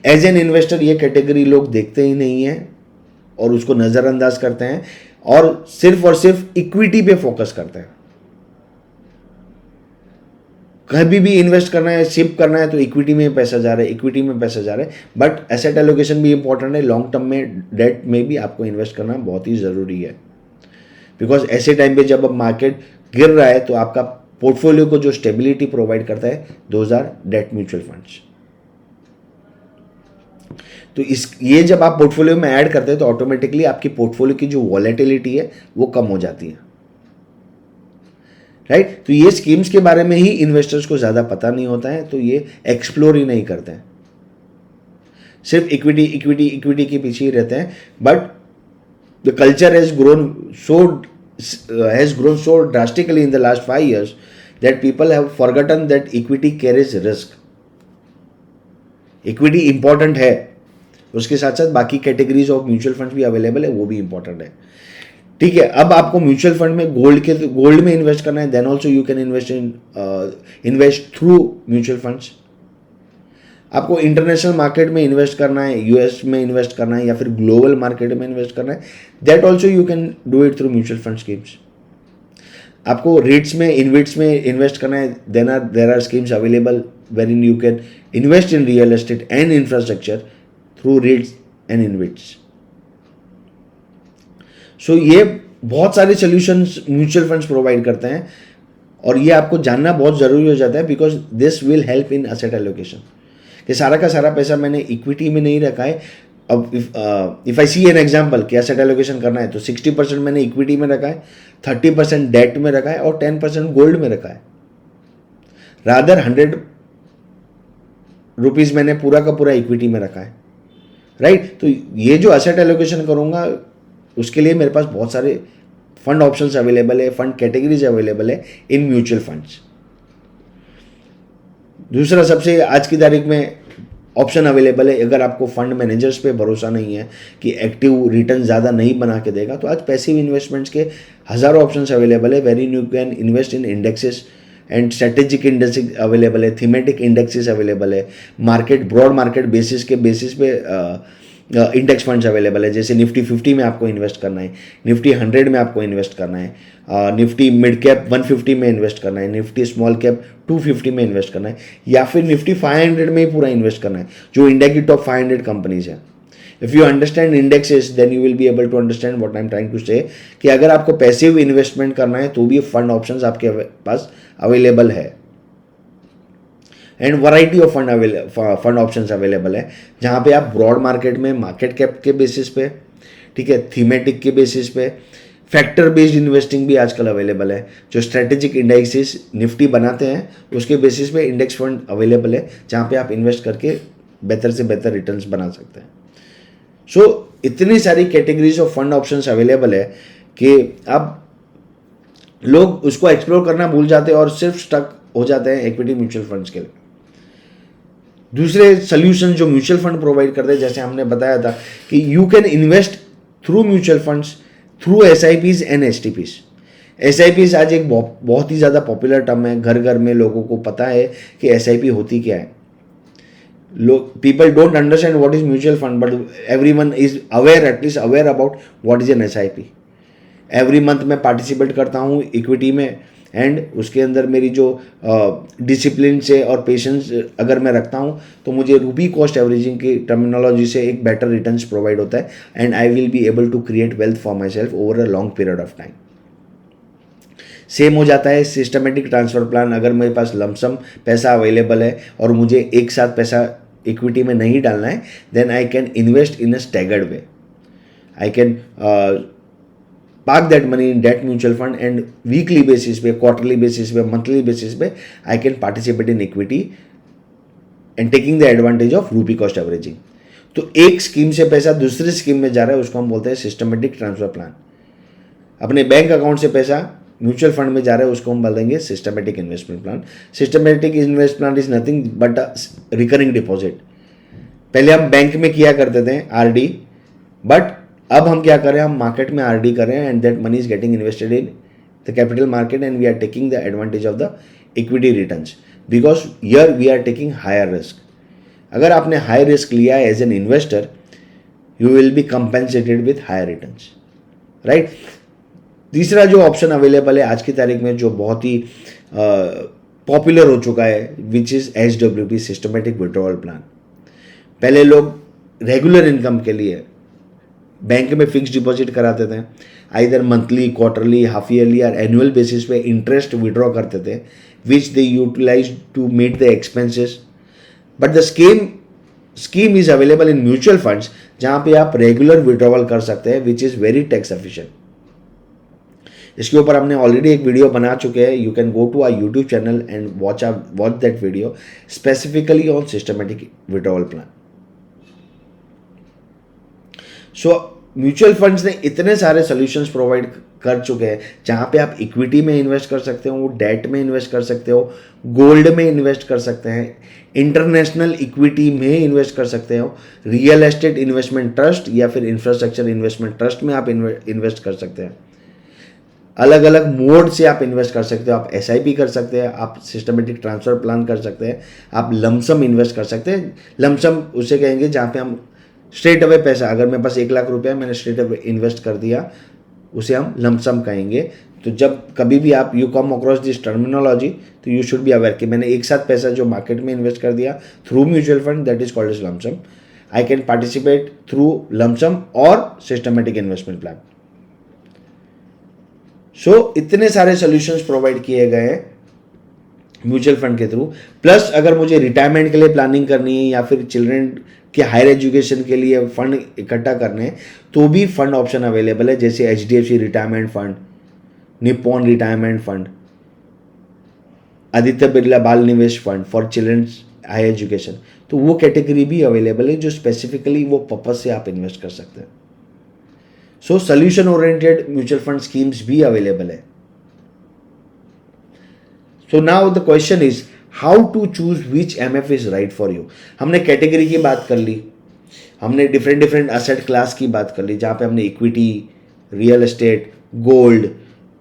As an investor ये कैटेगरी लोग देखते ही नहीं है और उसको नज़रअंदाज करते हैं और सिर्फ इक्विटी पे फोकस करते हैं। कभी भी इन्वेस्ट करना है, शिफ्ट करना है तो इक्विटी में पैसा जा रहा है, इक्विटी में पैसा जा रहा है, बट एसेट एलोकेशन भी इंपॉर्टेंट है। लॉन्ग टर्म में डेट में भी आपको इन्वेस्ट करना बहुत ही ज़रूरी है, बिकॉज ऐसे टाइम पे जब अब मार्केट गिर रहा है तो आपका पोर्टफोलियो को जो स्टेबिलिटी प्रोवाइड करता है those are debt mutual funds. तो ये जब आप पोर्टफोलियो में ऐड करते हैं तो ऑटोमेटिकली आपकी पोर्टफोलियो की जो वॉलेटिलिटी है वो कम हो जाती है। राइट। तो ये स्कीम्स के बारे में ही इन्वेस्टर्स को ज़्यादा पता नहीं होता है, तो ये एक्सप्लोर ही नहीं करते हैं, सिर्फ इक्विटी इक्विटी इक्विटी के पीछे ही रहते हैं। But the culture has grown so drastically in the last 5 years that people have forgotten that equity carries risk. Equity important है, उसके साथ साथ बाकी कैटेगरीज ऑफ म्यूचुअल फंड्स भी अवेलेबल है, वो भी इंपॉर्टेंट है। ठीक है, अब आपको म्यूचुअल फंड में गोल्ड में इन्वेस्ट करना है, then also you can invest through mutual funds. आपको इंटरनेशनल मार्केट में इन्वेस्ट करना है, यूएस में इन्वेस्ट करना है, या फिर ग्लोबल मार्केट में इन्वेस्ट करना है, that also you can do it through mutual fund schemes. आपको रेट्स में इनविट्स में इन्वेस्ट करना है, there are schemes available where in you can invest in real estate and infrastructure through REITs and InvITs. So ये बहुत सारे solutions mutual funds provide करते हैं, और ये आपको जानना बहुत ज़रूरी हो जाता है, because this will help in asset allocation. कि सारा का सारा पैसा मैंने इक्विटी में नहीं रखा है। अब if I see an example कि एसेट एलोकेशन करना है, तो 60% मैंने इक्विटी में रखा है, 30% डेट में रखा है, और 10% गोल्ड में रखा है। रादर 100 रुपीज़ मैंने पूरा का पूरा इक्विटी में रखा है, राइट। तो ये जो एसेट एलोकेशन करूँगा, उसके लिए मेरे पास बहुत सारे फंड ऑप्शंस अवेलेबल है, फंड कैटेगरीज अवेलेबल है इन म्यूचुअल फंड्स। दूसरा, सबसे आज की तारीख में ऑप्शन अवेलेबल है, अगर आपको फंड मैनेजर्स पे भरोसा नहीं है कि एक्टिव रिटर्न ज़्यादा नहीं बना के देगा, तो आज पैसिव इन्वेस्टमेंट्स के हज़ारों ऑप्शंस अवेलेबल है, very you can invest in indexes and strategic index available है, थीमेटिक इंडेक्सेस अवेलेबल है, ब्रॉड मार्केट बेसिस पे इंडेक्स फंड्स अवेलेबल है। जैसे निफ्टी 50 में आपको इन्वेस्ट करना है, निफ्टी 100 में आपको इन्वेस्ट करना है, निफ्टी मिड कैप 150 में इन्वेस्ट करना है, निफ्टी स्मॉल कैप 250 में इन्वेस्ट करना है, या फिर निफ्टी 500 में ही पूरा इन्वेस्ट करना है, जो इंडिया की टॉप 500 कंपनीज है। If you understand indexes, then you will be able to understand what I am trying to say, कि अगर आपको पैसिव इन्वेस्टमेंट करना है तो भी फंड ऑप्शंस आपके पास अवेलेबल है, and variety of fund options available है, जहाँ पे आप ब्रॉड मार्केट में मार्केट कैप के बेसिस पे, ठीक है, थीमेटिक के बेसिस पे, फैक्टर बेस्ड इन्वेस्टिंग भी आजकल अवेलेबल है। जो स्ट्रेटेजिक इंडेक्सेस निफ्टी बनाते हैं, उसके बेसिस पे इंडेक्स फंड अवेलेबल है, जहाँ पे आप इन्वेस्ट करके बेहतर से बेहतर रिटर्न्स बना सकते हैं। सो इतनी सारी categories of fund options available है कि अब लोग उसको एक्सप्लोर करना भूल जाते हैं और सिर्फ स्टक हो जाते हैं इक्विटी म्यूचुअल फंड्स के लिए। दूसरे सोल्यूशन जो म्यूचुअल फंड प्रोवाइड करते हैं, जैसे हमने बताया था कि you can invest through mutual funds through SIPs and STPs। SIPs आज एक बहुत ही ज़्यादा पॉपुलर टर्म है, घर घर में लोगों को पता है कि SIP होती क्या है। People don't understand what is mutual fund, but everyone is aware, at least aware about what is an SIP। Every month मैं पार्टिसिपेट करता हूँ इक्विटी में, एंड उसके अंदर मेरी जो डिसिप्लिन से और पेशेंस अगर मैं रखता हूँ, तो मुझे रूपी कॉस्ट एवरेजिंग की टर्मिनोलॉजी से एक बेटर रिटर्न्स प्रोवाइड होता है, and I will be able to create wealth for myself over a long period of time. Same हो जाता है सिस्टमेटिक ट्रांसफर प्लान। अगर मेरे पास लमसम पैसा अवेलेबल है और मुझे एक साथ पैसा इक्विटी में नहीं डालना है, then I can invest in a staggered way. I can park that money in debt mutual fund, and weekly basis पे, quarterly basis पे, monthly basis पे I can participate in equity and taking the advantage of rupee cost averaging। तो एक scheme से पैसा दूसरी scheme में जा रहा है, उसको हम बोलते हैं सिस्टमेटिक ट्रांसफर प्लान। अपने बैंक अकाउंट से पैसा म्यूचुअल फंड में जा रहा है, उसको हम बोलेंगे systematic investment plan. Systematic investment plan is nothing but recurring deposit. पहले हम बैंक में किया करते थे RD, बट अब हम क्या कर रहे हैं, हम मार्केट में RD कर रहे हैं, and that money is getting invested in the capital market, and we are taking the advantage of the equity returns, because here we are taking higher risk. अगर आपने हाई रिस्क लिया है as an investor, you will be compensated with higher returns, right. तीसरा जो option available है आज की तारीख में, जो बहुत ही पॉपुलर हो चुका है, which is SWP, systematic withdrawal plan. पहले लोग रेगुलर इनकम के लिए बैंक में फिक्स डिपॉजिट कराते थे, either monthly, quarterly, half yearly और एनुअल बेसिस पे इंटरेस्ट विड्रॉ करते थे, which they utilise to meet the expenses. But the scheme is available in mutual funds, जहाँ पे आप रेगुलर विड्रॉवल कर सकते हैं, which is very tax efficient. इसके ऊपर हमने ऑलरेडी एक वीडियो बना चुके हैं. You can go to our YouTube channel and watch that video specifically on systematic withdrawal plan. So mutual funds ने इतने सारे सॉल्यूशंस प्रोवाइड कर चुके हैं जहाँ पे आप इक्विटी में इन्वेस्ट कर सकते हो, डेट में इन्वेस्ट कर सकते हो, गोल्ड में इन्वेस्ट कर सकते हैं, इंटरनेशनल इक्विटी में इन्वेस्ट कर सकते हो, रियल एस्टेट इन्वेस्टमेंट ट्रस्ट या फिर इंफ्रास्ट्रक्चर इन्वेस्टमेंट ट्रस्ट में आप इन्वेस्ट कर सकते हैं. अलग अलग मोड से आप इन्वेस्ट कर सकते हो. आप SIP कर सकते हैं, आप सिस्टमेटिक ट्रांसफर प्लान कर सकते हैं, आप लमसम इन्वेस्ट कर सकते हैं. लमसम उसे कहेंगे जहाँ पे हम स्ट्रेट अवे पैसा, अगर मेरे पास 1 लाख रुपया मैंने स्ट्रेट अवे इन्वेस्ट कर दिया, उसे हम लमसम कहेंगे. तो जब कभी भी आप you come across this terminology तो यू शुड बी अवेयर कि मैंने एक साथ पैसा जो मार्केट में इन्वेस्ट कर दिया through mutual fund, that is called as lumpsum. I can participate through lumpsum और सिस्टमेटिक इन्वेस्टमेंट प्लान. सो इतने सारे सॉल्यूशंस प्रोवाइड किए गए हैं म्यूचुअल फंड के थ्रू. प्लस अगर मुझे रिटायरमेंट के लिए प्लानिंग करनी है या फिर चिल्ड्रन के हायर एजुकेशन के लिए फंड इकट्ठा करने हैं तो भी फंड ऑप्शन अवेलेबल है, जैसे HDFC retirement fund, Nippon retirement fund, Aditya Birla Bal Nivesh fund for childrens higher education. तो वो कैटेगरी भी अवेलेबल है जो स्पेसिफिकली वो पर्पज से आप इन्वेस्ट कर सकते हैं. So solution oriented mutual fund schemes भी अवेलेबल है. So now the question is how to choose which MF is right for you. हमने कैटेगरी की बात कर ली, हमने डिफरेंट असेट क्लास की बात कर ली, जहाँ पे हमने equity, real estate, gold,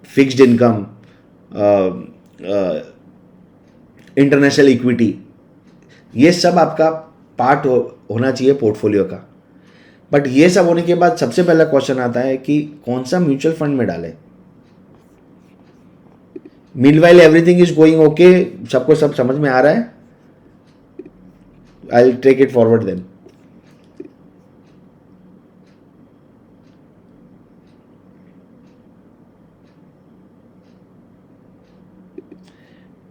fixed income, international equity, ये सब आपका पार्ट होना चाहिए पोर्टफोलियो का. बट ये सब होने के बाद सबसे पहला क्वेश्चन आता है कि कौन सा म्यूचुअल फंड में डालें. Meanwhile everything is going okay, सबको सब समझ में आ रहा है. I will take it forward then.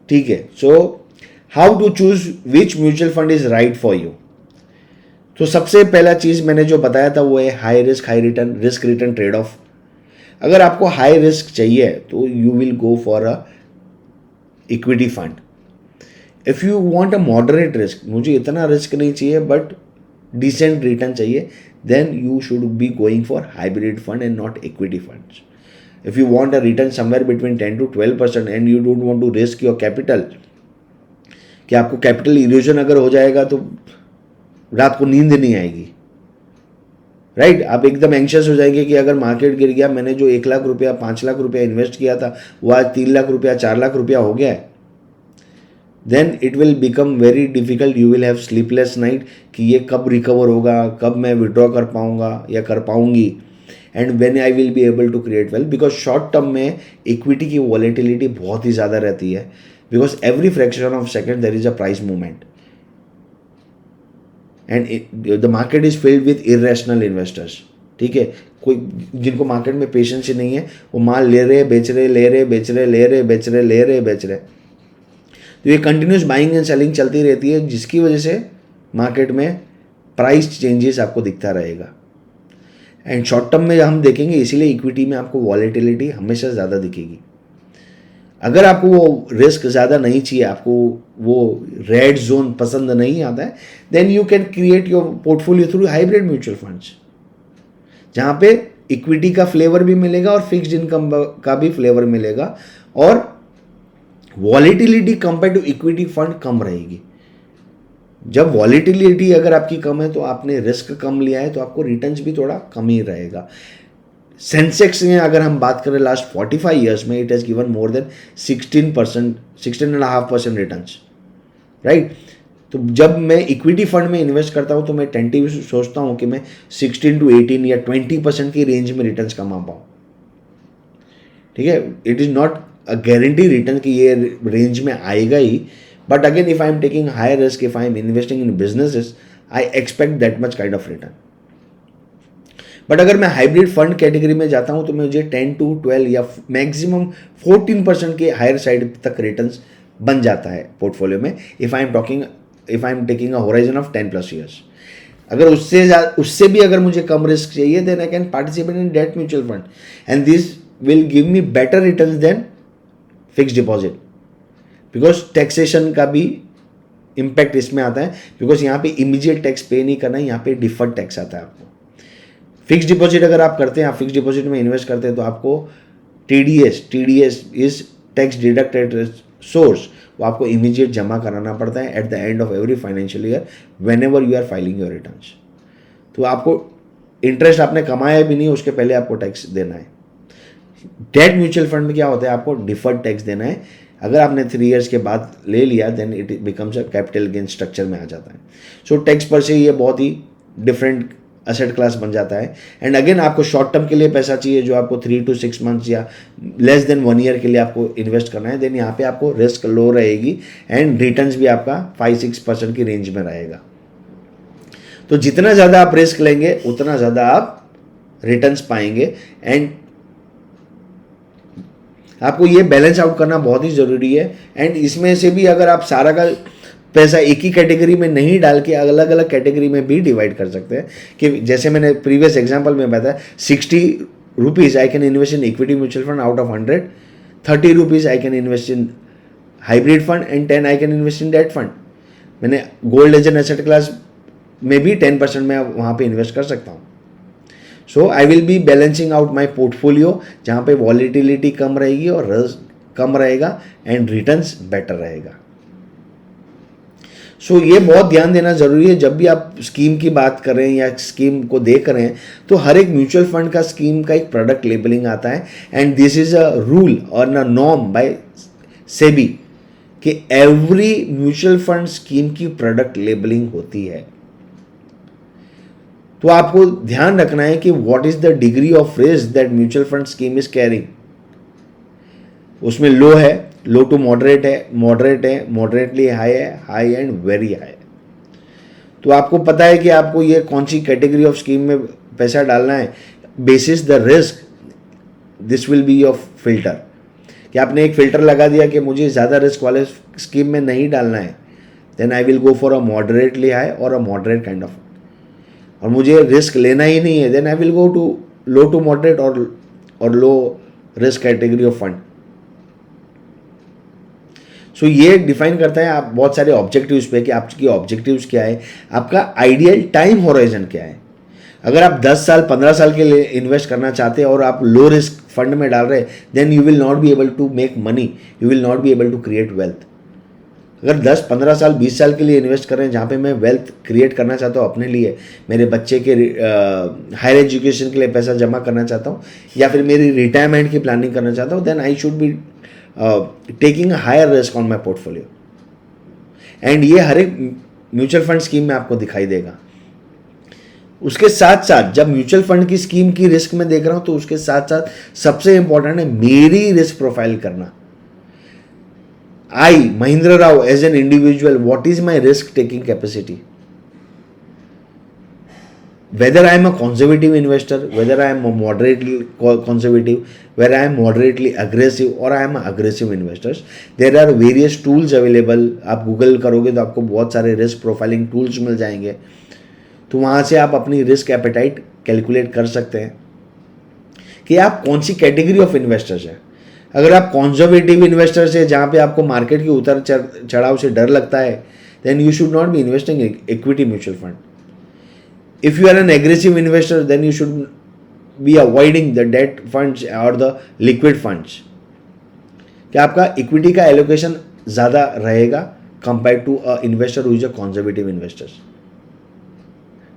ठीक है. So how to choose which mutual fund is right for you. तो सबसे पहला चीज मैंने जो बताया था वो है high risk high return, risk return trade off. अगर आपको हाई रिस्क चाहिए तो you will go for a equity fund. If you want a moderate risk, मुझे इतना रिस्क नहीं चाहिए बट डिसेंट रिटर्न चाहिए, then you should be going for hybrid fund and not equity funds. If you want a return somewhere between 10 to 12% and you don't want to risk your capital, कि आपको capital erosion अगर हो जाएगा तो रात को नींद नहीं आएगी, राइट. आप एकदम एंशियस हो जाएंगे कि अगर मार्केट गिर गया, मैंने जो 1 लाख रुपया 5 लाख रुपया इन्वेस्ट किया था वो आज 3 लाख रुपया 4 लाख रुपया हो गया है, then it will become very difficult. You will have sleepless night कि ये कब रिकवर होगा, कब मैं विड्रॉ कर पाऊंगा या कर पाऊंगी, and when I will be able to create wealth. Because short term में इक्विटी की वॉलेटिलिटी बहुत ही ज़्यादा रहती है, because every fraction of second there is a price movement and the market is filled with irrational investors. ठीक है, कोई जिनको मार्केट में पेशेंस ही नहीं है, वो माल ले रहे बेच रहे, ले रहे बेच रहे, ले रहे बेच रहे, ले रहे बेच रहे. तो ये कंटिन्यूस बाइंग एंड सेलिंग चलती रहती है, जिसकी वजह से मार्केट में प्राइस चेंजेस आपको दिखता रहेगा. एंड शॉर्ट टर्म में हम देखेंगे, इसीलिए इक्विटी में आपको वॉलेटिलिटी हमेशा ज़्यादा दिखेगी. अगर आपको वो रिस्क ज़्यादा नहीं चाहिए, आपको वो रेड जोन पसंद नहीं आता है, then you can create your portfolio through hybrid mutual funds, जहाँ पे इक्विटी का फ्लेवर भी मिलेगा और फिक्स्ड इनकम का भी फ्लेवर मिलेगा, और volatility compare to equity fund कम रहेगी. जब वॉलेटिलिटी अगर आपकी कम है तो आपने रिस्क कम लिया है, तो आपको रिटर्न्स भी थोड़ा कम ही रहेगा. सेंसेक्स में अगर हम बात करें लास्ट 45 ईयर्स में, it has given more than 16%, 16.5% returns, right. तो जब मैं इक्विटी फंड में इन्वेस्ट करता हूँ तो मैं टेंटिव सोचता हूँ कि मैं 16 to 18 या 20% की रेंज में रिटर्न्स कमा पाऊँ. ठीक है, it is not a guarantee return कि ये रेंज में आएगा ही, but again if I am taking high risk, if I am investing in businesses, I expect that much kind of return. But अगर मैं हाइब्रिड फंड कैटेगरी में जाता हूं तो मुझे 10 to 12 या मैक्सिमम 14% के हायर साइड तक रिटर्न्स बन जाता है पोर्टफोलियो में, if I am taking a horizon of 10+ years. अगर उससे भी अगर मुझे कम रिस्क चाहिए, then I can participate in debt mutual fund, and this will give me better returns than fixed deposit, because taxation का भी इम्पैक्ट इसमें आता है, बिकॉज यहाँ पे इमीडिएट टैक्स पे नहीं करना है, यहाँ पे डिफर्ड टैक्स आता है आपको। फिक्स डिपॉजिट अगर आप करते हैं, आप फिक्स डिपॉजिट में इन्वेस्ट करते हैं, तो आपको TDS is tax deducted source, वो आपको इमीडिएट जमा कराना पड़ता है at the end of every financial year whenever you are filing your returns. तो आपको इंटरेस्ट आपने कमाया भी नहीं, उसके पहले आपको टैक्स देना है। डेट म्यूचुअल फंड में क्या होता है, आपको डिफर्ड टैक्स देना है। अगर आपने 3 इयर्स के बाद ले लिया then it becomes a capital gain structure में आ जाता है। सो टैक्स पर से ये बहुत ही डिफरेंट असेट क्लास बन जाता है। एंड अगेन आपको शॉर्ट टर्म के लिए पैसा चाहिए जो आपको 3 to 6 मंथ्स या लेस देन 1 ईयर के लिए आपको इन्वेस्ट करना है, देन यहाँ पे आपको रिस्क लो रहेगी एंड रिटर्न्स भी आपका 5-6% की रेंज में रहेगा। तो जितना ज़्यादा आप रिस्क लेंगे उतना ज़्यादा आप रिटर्न्स पाएंगे। एंड आपको ये बैलेंस आउट करना बहुत ही ज़रूरी है। एंड इसमें से भी अगर आप सारा का पैसा एक ही कैटेगरी में नहीं डाल के अलग अलग कैटेगरी में भी डिवाइड कर सकते हैं, कि जैसे मैंने प्रीवियस एग्जांपल में बताया 60 rupees I can invest in equity mutual fund out of 100, 30 rupees I can invest in hybrid fund and 10 I can invest in debt fund. मैंने gold as an asset class में भी 10% में वहाँ पे invest कर सकता हूँ। So I will be balancing out my portfolio, जहाँ पे वॉलीटिलिटी कम रहेगी और रिस्क कम रहेगा एंड रिटर्न्स बेटर रहेगा। सो ये बहुत ध्यान देना ज़रूरी है जब भी आप स्कीम की बात कर रहे हैं या स्कीम को देख रहे हैं, तो हर एक म्यूचुअल फंड का स्कीम का एक प्रोडक्ट लेबलिंग आता है। And this is a rule और अ नॉर्म बाय सेबी कि एवरी म्यूचुअल फंड स्कीम की प्रोडक्ट लेबलिंग होती है। तो आपको ध्यान रखना है कि what is the degree of risk that mutual fund scheme is carrying. उसमें लो है, लो टू मॉडरेट है, मॉडरेटली हाई है, हाई एंड वेरी हाई। तो आपको पता है कि आपको ये कौन सी कैटेगरी ऑफ स्कीम में पैसा डालना है। Basis the risk this will be your filter, कि आपने एक फिल्टर लगा दिया कि मुझे ज़्यादा रिस्क वाले स्कीम में नहीं डालना है, then I will go for a moderately high और अ मॉडरेट काइंड ऑफ। और मुझे रिस्क लेना ही नहीं है, then I will go to low to moderate or low risk category of fund. So ये डिफाइन करता है आप बहुत सारे ऑब्जेक्टिव्स पे कि आपकी ऑब्जेक्टिव्स क्या है, आपका आइडियल टाइम होराइजन क्या है। अगर आप 10 साल 15 साल के लिए इन्वेस्ट करना चाहते हैं और आप लो रिस्क फंड में डाल रहे हैं, then you will not be able to make money, you will not be able to create wealth. अगर 10, 15 साल, 20 साल के लिए इन्वेस्ट कर रहे हैं जहाँ पे मैं वेल्थ क्रिएट करना चाहता हूँ अपने लिए, मेरे बच्चे के हायर एजुकेशन के लिए पैसा जमा करना चाहता हूँ या फिर मेरी रिटायरमेंट की प्लानिंग करना चाहता हूँ, then I should be taking higher risk on my portfolio. And ये हर एक म्यूचुअल फंड स्कीम में आपको दिखाई देगा। उसके साथ साथ जब म्यूचुअल फंड की स्कीम की रिस्क में देख रहा हूँ, तो उसके साथ साथ सबसे इंपॉर्टेंट है मेरी रिस्क प्रोफाइल करना। I, Mahindra Rao, as an individual, what is my risk taking capacity? Whether I am a conservative investor, whether I am a moderately conservative, whether I am moderately aggressive or I am an aggressive investor, there are various tools available. आप Google करोगे तो आपको बहुत सारे risk profiling tools मिल जाएंगे, तो वहाँ से आप अपनी रिस्क एपेटाइट कैलकुलेट कर सकते हैं कि आप कौन सी कैटेगरी ऑफ इन्वेस्टर्स हैं। अगर आप कॉन्जर्वेटिव इन्वेस्टर्स है जहाँ पे आपको मार्केट के उतार चढ़ाव से डर लगता है, then you should not be investing in equity mutual fund. If you are an aggressive investor, then you should be avoiding the debt funds और द लिक्विड फंड्स, कि आपका इक्विटी का एलोकेशन ज़्यादा रहेगा compare to a investor who is a conservative investors,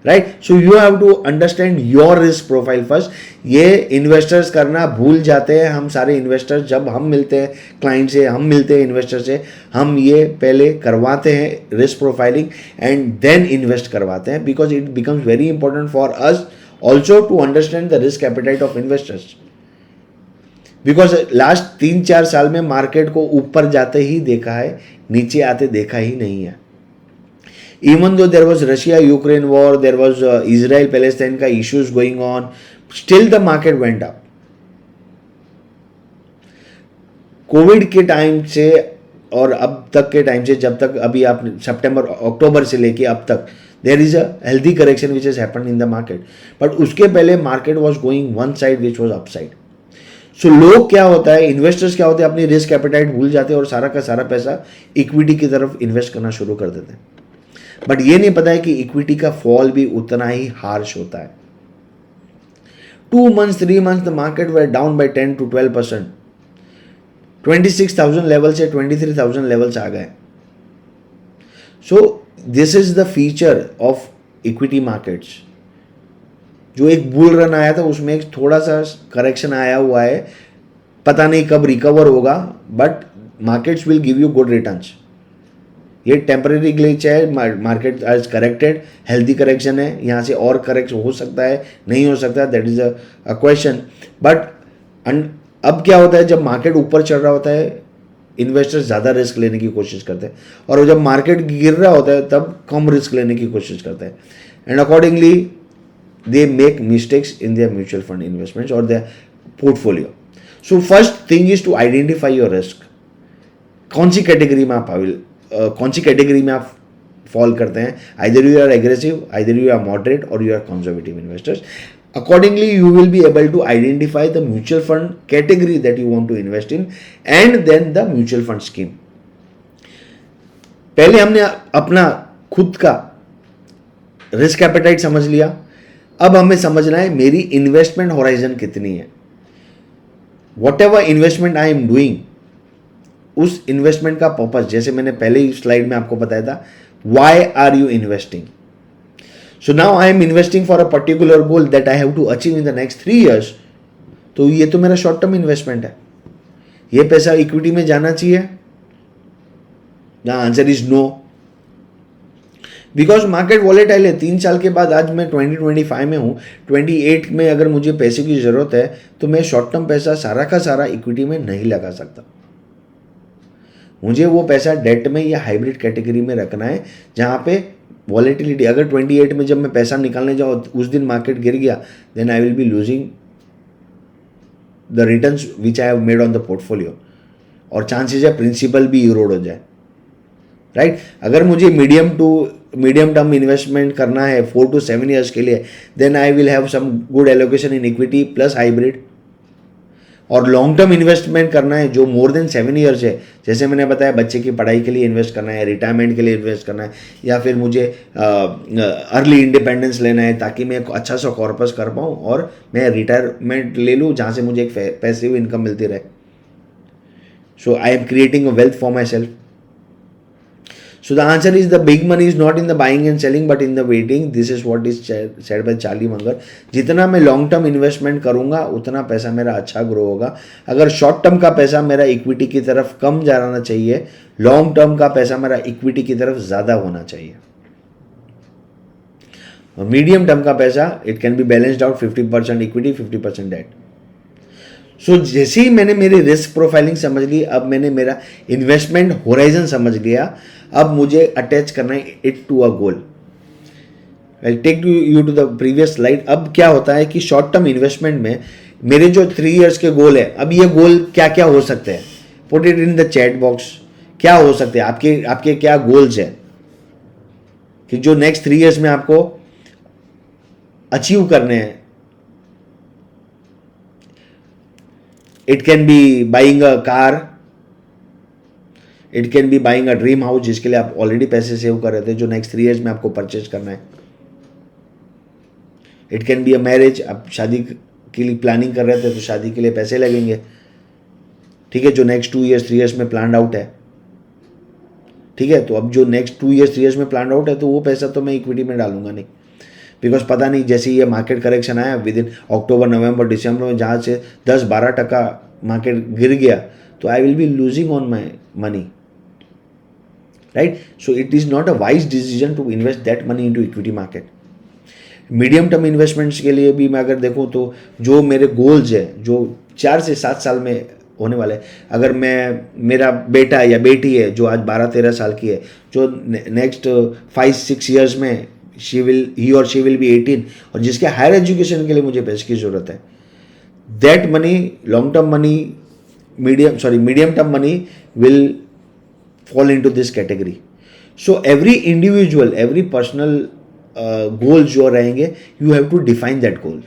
right. So you have to understand your risk profile first. ये investors करना भूल जाते हैं हम सारे इन्वेस्टर्स। जब हम मिलते हैं क्लाइंट से, हम मिलते हैं इन्वेस्टर से, हम ये पहले करवाते हैं risk profiling and then invest करवाते हैं, because it becomes very important for us also to understand the risk appetite of investors. Because last 3-4 साल में मार्केट को ऊपर जाते ही देखा है, नीचे आते देखा ही नहीं है। Even though there was Russia-Ukraine war, there was Israel-Palestine का issues going on, still the market went up. Covid के टाइम से और अब तक के टाइम से, जब तक अभी आप अक्टूबर से लेके अब तक, there is a healthy correction which has happened in the market. But उसके पहले market was going one side which was upside. सो लोग क्या होता है, इन्वेस्टर्स क्या होते हैं, अपनी रिस्क एपेटाइट भूल जाते हैं और सारा का सारा पैसा इक्विटी की तरफ इन्वेस्ट करना शुरू कर देते हैं। बट ये नहीं पता है कि इक्विटी का फॉल भी उतना ही हार्श होता है। 2 months 3 months the market were down by 10 to 12%, 26,000 level से 23,000 लेवल्स आ गए। सो this is the feature of equity markets. जो एक बुल रन आया था उसमें एक थोड़ा सा करेक्शन आया हुआ है, पता नहीं कब रिकवर होगा, but markets will give you good returns. ये टेम्पररी ग्लिच है, मार्केट आज करेक्टेड, हेल्दी करेक्शन है, यहाँ से और करेक्ट हो सकता है, नहीं हो सकता, that is a question. But अब क्या होता है, जब मार्केट ऊपर चल रहा होता है इन्वेस्टर्स ज़्यादा रिस्क लेने की कोशिश करते हैं, और जब मार्केट गिर रहा होता है तब कम रिस्क लेने की कोशिश करते हैं, and accordingly they make mistakes in their mutual fund investments और their portfolio. So first thing is to identify your risk. कौन सी कैटेगरी में आप फॉल करते हैं, either you are aggressive, either you are moderate, और you are conservative investors. Accordingly, you will be able to identify the mutual fund category that you want to invest in and then the mutual fund scheme. पहले हमने अपना खुद का risk appetite समझ लिया, अब हमें समझना है मेरी इन्वेस्टमेंट होराइजन कितनी है। Whatever investment I am doing, उस इन्वेस्टमेंट का पर्पस, जैसे मैंने पहले ही स्लाइड में आपको बताया था, why are you investing. So now I am investing for a particular goal that I have to achieve in the next 3 years. तो ये तो मेरा शॉर्ट टर्म इन्वेस्टमेंट है, ये पैसा इक्विटी में जाना चाहिए। The answer is no, because market volatile है। 3 साल के बाद आज मैं 2025 में हूँ, 28 में अगर मुझे पैसे की जरूरत है तो मैं शॉर्ट टर्म पैसा सारा का सारा इक्विटी में नहीं लगा सकता। मुझे वो पैसा डेट में या हाइब्रिड कैटेगरी में रखना है, जहाँ पे वॉलेटिलिटी, अगर 28 में जब मैं पैसा निकालने जाऊँ उस दिन मार्केट गिर गया, then I will be losing the returns which I have made on the portfolio, और चांसेस है प्रिंसिपल भी इरोड हो जाए, राइट। अगर मुझे मीडियम टर्म इन्वेस्टमेंट करना है 4 to 7 years के लिए, then I will have some good allocation in equity plus hybrid. और लॉन्ग टर्म इन्वेस्टमेंट करना है जो मोर देन 7 years है, जैसे मैंने बताया बच्चे की पढ़ाई के लिए इन्वेस्ट करना है, रिटायरमेंट के लिए इन्वेस्ट करना है, या फिर मुझे अर्ली इंडिपेंडेंस लेना है ताकि मैं एक अच्छा सा कॉर्पस कर पाऊँ और मैं रिटायरमेंट ले लूँ जहाँ से मुझे एक पैसिव इनकम मिलती रहे। So I am creating a wealth for myself. So the answer is the big money is not in the buying and selling but in the waiting. This is what is said by Charlie Munger. जितना मैं long term investment करूंगा उतना पैसा मेरा अच्छा grow होगा। अगर short term का पैसा मेरा इक्विटी की तरफ कम जाना चाहिए, लॉन्ग टर्म का पैसा मेरा इक्विटी की तरफ ज़्यादा होना चाहिए। और मीडियम टर्म का पैसा it can be balanced out 50% equity 50% debt. So जैसे ही मैंने मेरी रिस्क प्रोफाइलिंग समझ ली, अब मैंने मेरा इन्वेस्टमेंट होराइजन समझ लिया, अब मुझे अटैच करना है it to a goal. I take you to the previous slide. अब क्या होता है कि शॉर्ट टर्म इन्वेस्टमेंट में मेरे जो 3 years के गोल है, अब ये गोल क्या क्या हो सकते हैं, put it in the chat box. क्या हो सकते हैं आपके क्या गोल्स हैं कि जो नेक्स्ट 3 years में आपको अचीव करने हैं। It can B buying a car, it can B buying a dream house जिसके लिए आप ऑलरेडी पैसे सेव कर रहे थे, जो नेक्स्ट 3 years में आपको परचेज करना है। It can be a marriage, आप शादी के लिए प्लानिंग कर रहे थे तो शादी के लिए पैसे लगेंगे, ठीक है, जो नेक्स्ट 2 years 3 years में प्लान आउट है, ठीक है। तो अब जो नेक्स्ट 2 years 3 years में प्लान आउट है तो वो पैसा तो मैं इक्विटी में डालूंगा नहीं, बिकॉज पता नहीं जैसे ये मार्केट करेक्शन आया विद इन अक्टूबर नवंबर दिसंबर में जहाँ से 10-12% मार्केट गिर गया, तो I will be losing on my money, right. So it is not a wise decision to invest that money into equity market. Medium term investments के लिए भी मैं अगर देखूँ तो जो मेरे गोल्स है जो 4 से 7 साल में होने वाले, अगर मेरा बेटा या बेटी है जो आज 12-13 साल की है, जो नेक्स्ट 5-6 years में he or she will be 18 और जिसके हायर एजुकेशन के लिए मुझे पैसे की जरूरत है, that money, long term money, medium term money will fall into this category. So every individual, every personal goals जो रहेंगे, you have to define that goal.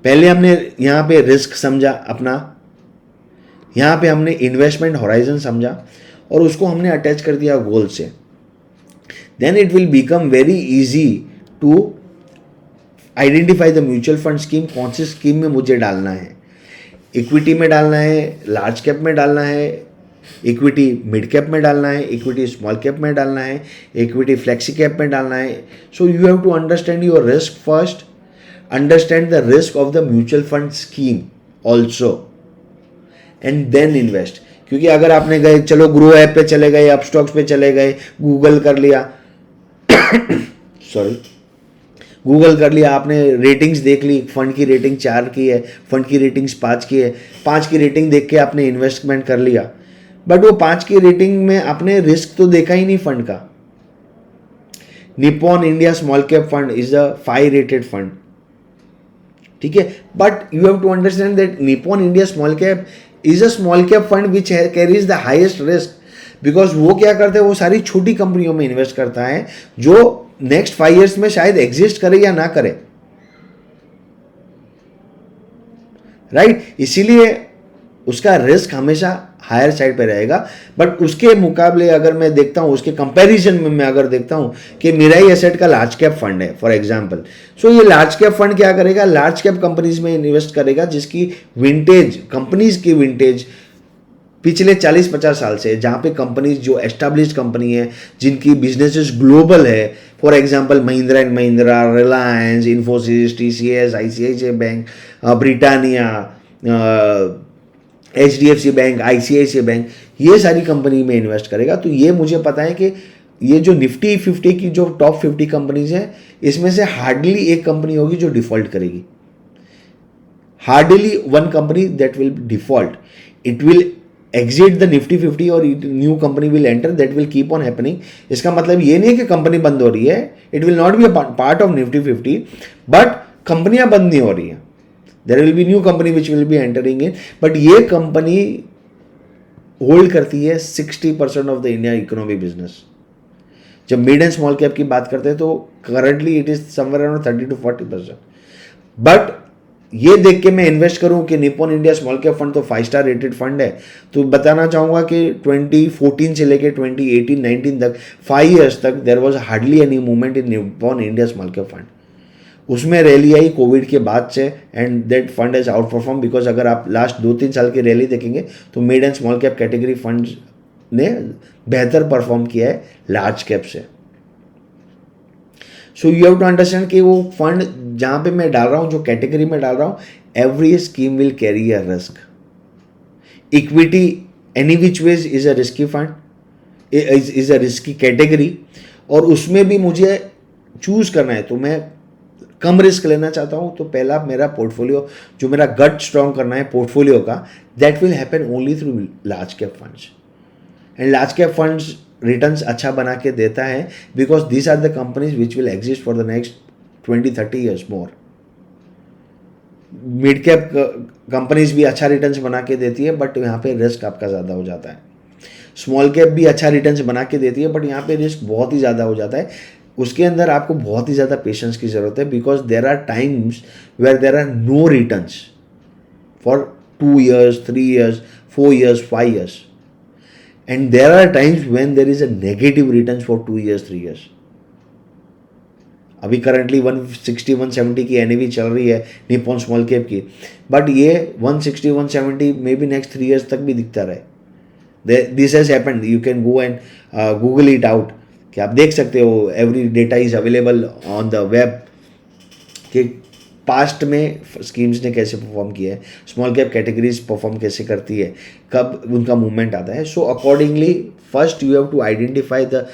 पहले हमने यहाँ पे रिस्क समझा अपना यहाँ पे हमने इन्वेस्टमेंट होराइजन समझा और उसको हमने अटैच कर दिया गोल से, then it will become very easy to identify the mutual fund scheme, कौन सी स्कीम में मुझे डालना है, इक्विटी में डालना है, लार्ज कैप में डालना है, इक्विटी मिड कैप में डालना है, इक्विटी स्मॉल कैप में डालना है, इक्विटी फ्लेक्सी कैप में डालना है. So you have to understand your risk first, understand the risk of the mutual fund scheme also, and then invest. क्योंकि अगर आपने गए चलो ग्रो ऐप पे चले गए, अपस्टॉक्स पे चले गए, गूगल कर लिया सॉरी गूगल कर लिया, आपने रेटिंग्स देख ली, फंड की रेटिंग 4 की है, फंड की रेटिंग्स 5 की है, 5 की रेटिंग देख के आपने इन्वेस्टमेंट कर लिया, बट वो 5 की रेटिंग में आपने रिस्क तो देखा ही नहीं फंड का. Nippon India small cap fund is a 5 rated fund, ठीक है, but you have to understand that Nippon India small cap is a small cap fund which carries the highest risk, because वो क्या करते हैं, वो सारी छोटी कंपनियों में इन्वेस्ट करता है जो नेक्स्ट 5 years में शायद एग्जिस्ट करे या ना करे, राइट. इसीलिए उसका रिस्क हमेशा हायर साइड पे रहेगा. बट उसके मुकाबले अगर मैं देखता हूं, उसके कंपैरिजन में मैं अगर देखता हूं कि मिराई एसेट का लार्ज कैप फंड है फॉर एग्जांपल, सो ये लार्ज कैप फंड क्या करेगा, लार्ज कैप कंपनीज में इन्वेस्ट करेगा जिसकी विंटेज, कंपनीज की विंटेज पिछले 40-50 साल से, जहाँ पे कंपनीज जो एस्टैब्लिश्ड कंपनी है, जिनकी बिजनेसेस ग्लोबल है, for example Mahindra and Mahindra, Reliance, Infosys, TCS, ICICI bank, Britannia, HDFC bank, ICICI bank, ये सारी कंपनी में इन्वेस्ट करेगा. तो ये मुझे पता है कि ये जो निफ्टी 50 की जो टॉप 50 कंपनीज हैं, इसमें से हार्डली एक कंपनी होगी जो डिफॉल्ट करेगी, hardly one company that will default. It will exit the Nifty 50 और new company will enter, that will keep on happening. इसका मतलब ये नहीं है कि कंपनी बंद हो रही है, it will not be a part of Nifty 50, but कंपनियां बंद नहीं हो रही हैं, there will be new company which will be entering in. But ये कंपनी होल्ड करती है 60% of the India economy business. जब मिड एंड स्मॉल कैप की बात करते हैं तो currently it is somewhere around 30-40%. But ये देख के मैं इन्वेस्ट करूं कि Nippon India small cap fund तो 5 स्टार रेटेड फंड है, तो बताना चाहूंगा कि 2014 से लेके 2018-19 तक 5 years तक there was hardly any movement in Nippon India small cap fund. उसमें रैली आई कोविड के बाद से, and that fund has outperform, because अगर आप लास्ट 2-3 साल की रैली देखेंगे तो mid and small cap category fund ने बेहतर परफॉर्म किया है लार्ज कैप से. So you have to understand कि वो फंड जहाँ पे मैं डाल रहा हूँ, जो कैटेगरी में डाल रहा हूँ, every scheme will carry a risk. Equity any which ways is a risky fund, is a risky category, और उसमें भी मुझे चूज करना है. तो मैं कम रिस्क लेना चाहता हूँ, तो पहला मेरा पोर्टफोलियो, जो मेरा गट स्ट्रॉन्ग करना है पोर्टफोलियो का, that will happen only through large cap funds. And large cap funds returns अच्छा बना के देता है, because these are the companies which will exist for the next 20-30 years more. Mid cap companies भी अच्छा रिटर्न्स बना के देती है, बट यहाँ पे रिस्क आपका ज़्यादा हो जाता है. स्मॉल कैप भी अच्छा रिटर्न्स बना के देती है, बट यहाँ पे रिस्क बहुत ही ज़्यादा हो जाता है. उसके अंदर आपको बहुत ही ज़्यादा पेशेंस की ज़रूरत है, because there are times where there are no returns for 2 years, 3 years, 4 years, 5 years. And there are times when there is a negative returns for 2 years, 3 years. अभी करंटली 160-170 की NAV चल रही है निप्पॉन स्मॉल कैप की, but ये 160-170 may be next 3 years तक भी दिखता रहे. This has happened, you can go and Google it out, कि आप देख सकते हो, every data is available on the web कि पास्ट में स्कीम्स ने कैसे परफॉर्म किया है, स्मॉल कैप कैटेगरीज परफॉर्म कैसे करती है, कब उनका मूवमेंट आता है. So accordingly first you have to identify the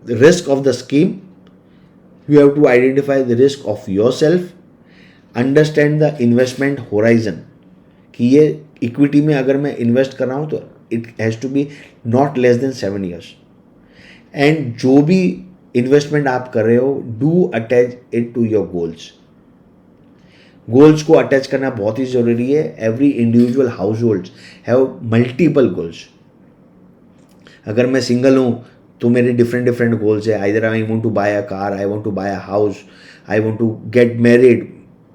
risk of the scheme, you have to identify the risk of yourself, understand the investment horizon, कि ये इक्विटी में अगर मैं इन्वेस्ट कर रहा हूँ तो it has to be not less than 7 years. And जो भी इन्वेस्टमेंट आप कर रहे हो, do attach it to your goals. Goals को अटैच करना बहुत ही ज़रूरी है. Every individual household have multiple goals. अगर मैं सिंगल हूँ तो मेरे डिफरेंट गोल्स है. Either I want to buy a car, I want to buy a house, I want to get married,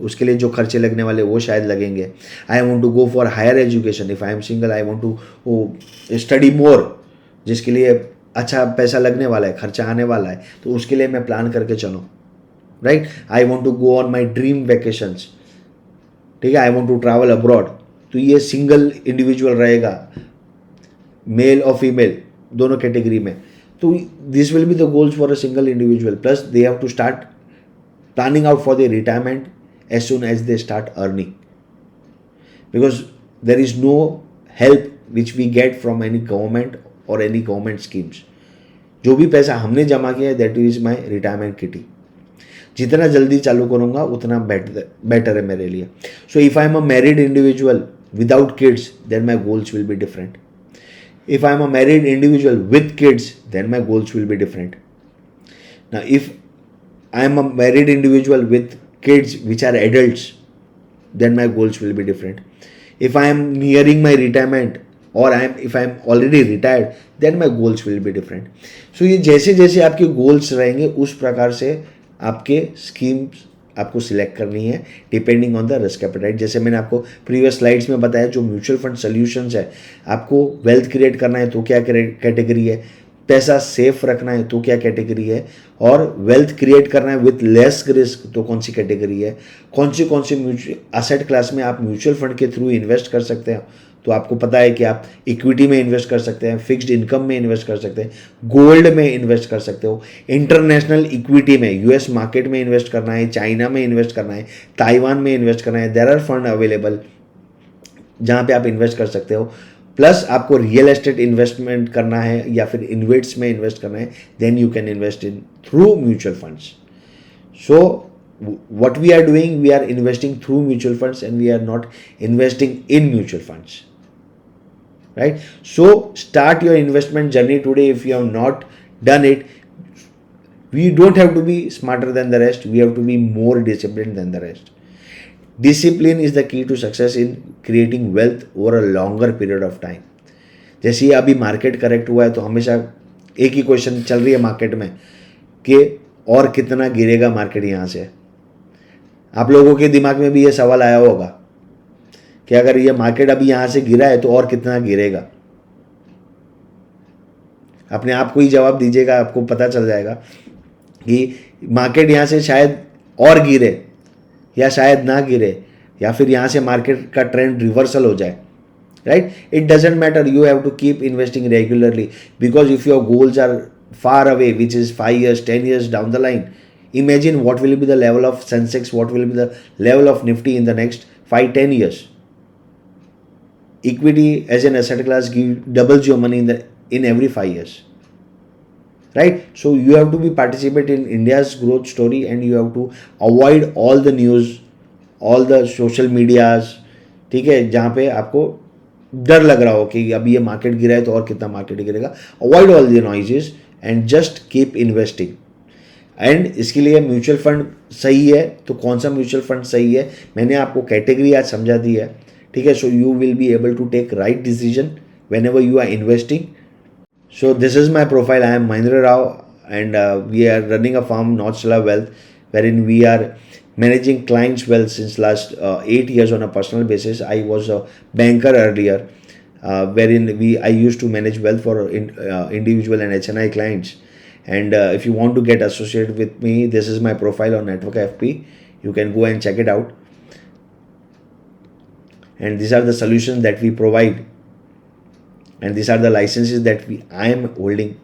उसके लिए जो खर्चे लगने वाले वो शायद लगेंगे। I want to go for higher education, if I am single I want to study more, जिसके लिए अच्छा पैसा लगने वाला है, खर्चा आने वाला है, तो उसके लिए मैं प्लान करके चलूँ, right. I want to go on my dream vacations, ठीक है, I want to travel abroad. तो ये सिंगल इंडिविजुअल रहेगा, मेल और फीमेल दोनों कैटेगरी में। तो this will be the goals for a single individual, plus they have to start planning out for their retirement as soon as they start earning, because there is no help which we get from any government or any government schemes. जो भी पैसा हमने जमा किया है that is my retirement kitty, जितना जल्दी चालू करूँगा उतना बेटर है मेरे लिए। So if I am a married individual without kids then my goals will be different, if I am a married individual with kids then my goals will be different. Now if I am a married individual with kids which are adults, then my goals will be different. If I am nearing my retirement or if I am already retired, then my goals will be different. So ये जैसे जैसे आपके goals रहेंगे उस प्रकार से आपके schemes आपको सिलेक्ट करनी है depending on the risk apatite. जैसे मैंने आपको प्रीवियस स्लाइड्स में बताया, जो म्यूचुअल फंड सोल्यूशंस है, आपको वेल्थ क्रिएट करना है तो क्या कैटेगरी है, पैसा सेफ रखना है तो क्या कैटेगरी है, और वेल्थ क्रिएट करना है विथ लेस रिस्क तो कौन सी कैटेगरी है, कौन सी म्यूचुअल असेट क्लास में आप म्यूचुअल फंड के थ्रू इन्वेस्ट कर सकते हैं। तो आपको पता है कि आप इक्विटी में इन्वेस्ट कर सकते हैं, फिक्स्ड इनकम में इन्वेस्ट कर सकते हैं, गोल्ड में इन्वेस्ट कर सकते हो, इंटरनेशनल इक्विटी में यूएस मार्केट में इन्वेस्ट करना है, चाइना में इन्वेस्ट करना है, ताइवान में इन्वेस्ट करना है, देयर आर फंड अवेलेबल जहाँ पे आप इन्वेस्ट कर सकते हो। प्लस आपको रियल एस्टेट इन्वेस्टमेंट करना है या फिर इन्वेट्स में इन्वेस्ट करना है, then you can invest in through mutual funds. So what we are doing, we are investing through mutual funds and we are not investing in mutual funds, right? So start your investment journey today if you have not done it. We don't have to be smarter than the rest, we have to be more disciplined than the rest. Discipline is the key to success in creating wealth over a longer period of time. जैसे ही अभी market correct हुआ है तो हमेशा एक ही question चल रही है मार्केट में कि और कितना गिरेगा मार्केट यहाँ से। आप लोगों के दिमाग में भी ये सवाल आया होगा कि अगर ये मार्केट अभी यहाँ से गिरा है तो और कितना गिरेगा। अपने आप को ही जवाब दीजिएगा, आपको पता चल जाएगा कि मार्केट यहाँ से शायद और गिरे या शायद ना गिरे, या फिर यहाँ से मार्केट का ट्रेंड रिवर्सल हो जाए, right. It doesn't matter, you have to keep investing regularly, because if your goals are far away, which is 5 years, 10 years down the line, imagine what will be the level of Sensex, what will be the level of Nifty in the next 5-10 years. Equity as an asset class doubles your money in every 5 years, right? So you have to be participate in India's growth story, and you have to avoid all the news, all the social medias, ठीक है, जहाँ पे आपको डर लग रहा हो कि अभी ये मार्केट गिरा है तो और कितना मार्केट गिरेगा। Avoid all the noises and just keep investing. And इसके लिए म्यूचुअल फंड सही है तो कौन सा म्यूचुअल फंड सही है, मैंने आपको कैटेगरी आज समझा दी है, ठीक है। So you will be able to take right decision whenever you are investing. So this is my profile, I am Mahendra Rao and we are running a firm Northstar Wealth, wherein we are managing clients' wealth since last 8 years on a personal basis. I was a banker earlier, wherein I used to manage wealth for individual and HNI clients. And if you want to get associated with me, this is my profile on Network FP. You can go and check it out. And these are the solutions that we provide, and these are the licenses that I am holding.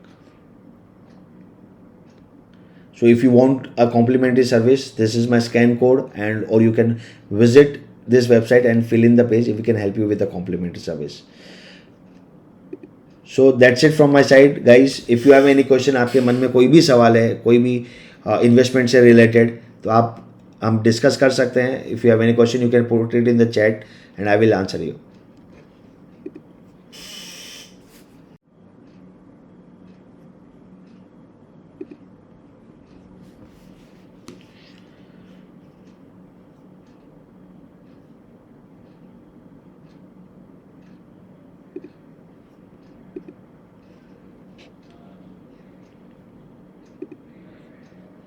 So if you want a complimentary service, this is my scan code, and or you can visit this website and fill in the page if we can help you with a complimentary service. So that's it from my side, guys. If you have any question, आपके मन में कोई भी सवाल है, कोई भी investment से रिलेटेड, तो हम डिस्कस कर सकते हैं. If you have any question, you can put it in the chat and I will answer you.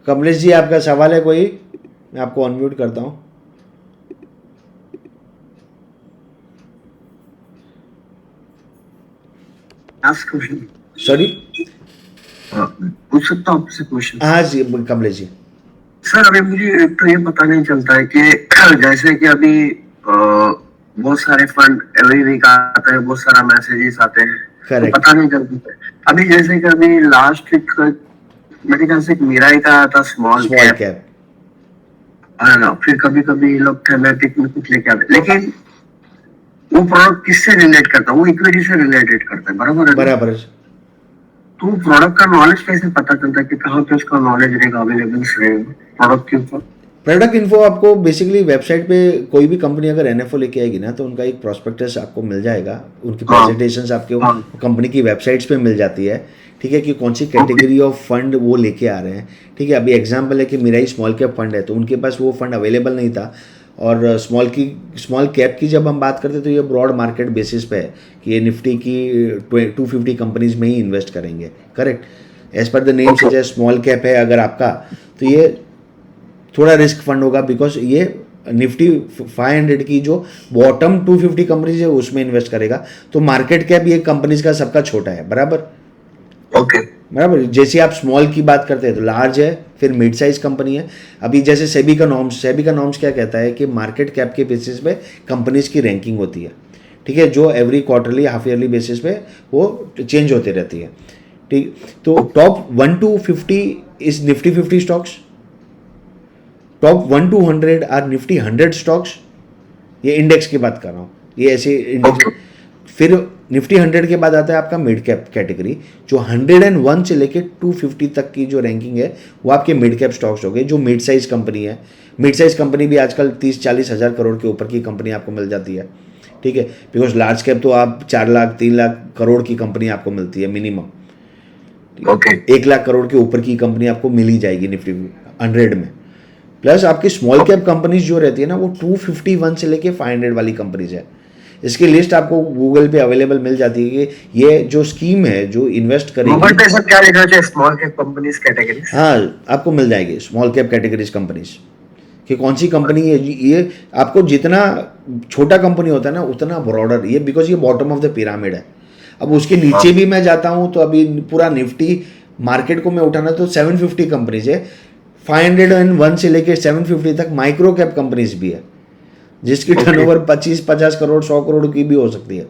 Kamlesh ji, आपका सवाल है कोई? मैं आपको अनम्यूट करता हूँ. ask question? सॉरी, पूछ सकता हूँ आपसे क्वेश्चन? हाँ जी कमलेश जी। सर अभी मुझे एक तो ये पता नहीं चलता है कि जैसे कि अभी बहुत सारे फंड एवरी वीक आते हैं, बहुत सारा मैसेजेस आते हैं, तो करेक्ट। पता नहीं चलता है। अभी जैसे कि अभी लास्ट वीक मेरे ख्याल से एक मीराई का आया था स्मॉल स्मॉल कैप, कैप। है ना, फिर कभी कभी ये लोग थेमेटिक में कुछ लेके आते, लेकिन वो प्रोडक्ट किससे रिलेट करता है? वो इक्विटी से रिलेटेड करता है, बराबर है ना? बराबर। तो प्रोडक्ट का नॉलेज कैसे पता चलता है कि कहाँ पे उसका नॉलेज रहेगा, अवेलेबल रहेगा प्रोडक्ट के ऊपर? प्रोडक्ट इन्फो आपको बेसिकली वेबसाइट पे कोई भी कंपनी अगर एनएफओ लेके आएगी ना, तो उनका एक प्रोस्पेक्टस आपको मिल जाएगा, उनकी हाँ प्रेजेंटेशंस आपके हाँ कंपनी की वेबसाइट्स पे मिल जाती है। ठीक है, कि कौन सी कैटेगरी ऑफ फंड वो लेके आ रहे हैं। ठीक है, अभी एग्जांपल है कि मेरा ही स्मॉल कैप फंड है, तो उनके पास वो फंड अवेलेबल नहीं था। और स्मॉल कैप की जब हम बात करते हैं तो ये ब्रॉड मार्केट बेसिस पे है कि ये निफ्टी की 250 कंपनीज में ही इन्वेस्ट करेंगे। Correct, as per the name okay से स्मॉल कैप है अगर आपका, तो ये थोड़ा रिस्क फंड होगा, बिकॉज ये निफ्टी 500 की जो बॉटम 250 कंपनीज है उसमें इन्वेस्ट करेगा। तो मार्केट कैप ये कंपनीज का सबका छोटा है, बराबर। ओके बराबर, जैसे आप स्मॉल की बात करते हैं तो लार्ज है, फिर मिड साइज कंपनी है। अभी जैसे सेबी का नॉर्म्स क्या कहता है कि मार्केट कैप के बेसिस पे कंपनीज की रैंकिंग होती है। ठीक है, जो every quarterly half yearly basis पे वो चेंज होती रहती है। ठीक, तो top 1 to 50 is Nifty 50 stocks, top 1 to 100 are Nifty 100 stocks. ये इंडेक्स की बात कर रहा हूँ, ये ऐसे इंडेक्स। फिर निफ्टी 100 के बाद आता है आपका मिड कैप कैटेगरी, जो 101 से लेके 250 तक की जो रैंकिंग है वो आपके मिड कैप स्टॉक्स हो गए, जो मिड साइज कंपनी है। मिड साइज कंपनी भी आजकल 30-40 हज़ार करोड़ के ऊपर की कंपनी आपको मिल जाती है। ठीक है, बिकॉज लार्ज कैप तो आप 4 लाख 3 लाख करोड़ की कंपनी आपको मिलती है मिनिमम। ओके 1 लाख करोड़ के ऊपर की कंपनी आपको मिल ही जाएगी निफ्टी 100 में। प्लस आपकी स्मॉल कैप कंपनीज जो रहती है ना, वो 251 से लेके 500 वाली कंपनीज है। इसकी लिस्ट आपको गूगल पे अवेलेबल मिल जाती है कि ये जो स्कीम है जो इन्वेस्ट गूगल करेगी। पे सब क्या लिखा है? Small cap companies category? हाँ, आपको मिल जाएगी स्मॉल कैप कैटेगरीज कंपनीज कि कौन सी कंपनी है। ये आपको जितना छोटा कंपनी होता है ना उतना ब्रॉडर ये, बिकॉज ये बॉटम ऑफ द पिरामिड है। अब उसके नीचे भी मैं जाता हूँ तो अभी पूरा निफ्टी मार्केट को मैं उठाना तो 750 कंपनीज है। 501 से लेकर 750 तक माइक्रो कैप कंपनीज भी है, जिसकी टर्नओवर 25-50 करोड़ 100 करोड़ की भी हो सकती है।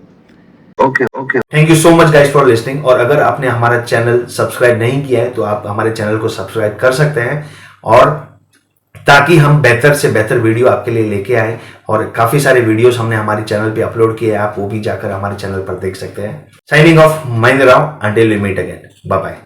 Okay okay, thank you so much guys for listening. और अगर आपने हमारा चैनल सब्सक्राइब नहीं किया है तो आप हमारे चैनल को सब्सक्राइब कर सकते हैं, और ताकि हम बेहतर से बेहतर वीडियो आपके लिए लेके आए। और काफी सारे वीडियोस हमने हमारे चैनल पे अपलोड किए हैं, आप वो भी जाकर हमारे चैनल पर देख सकते हैं। Signing off, Mahendra Rao, until we meet again, bye bye.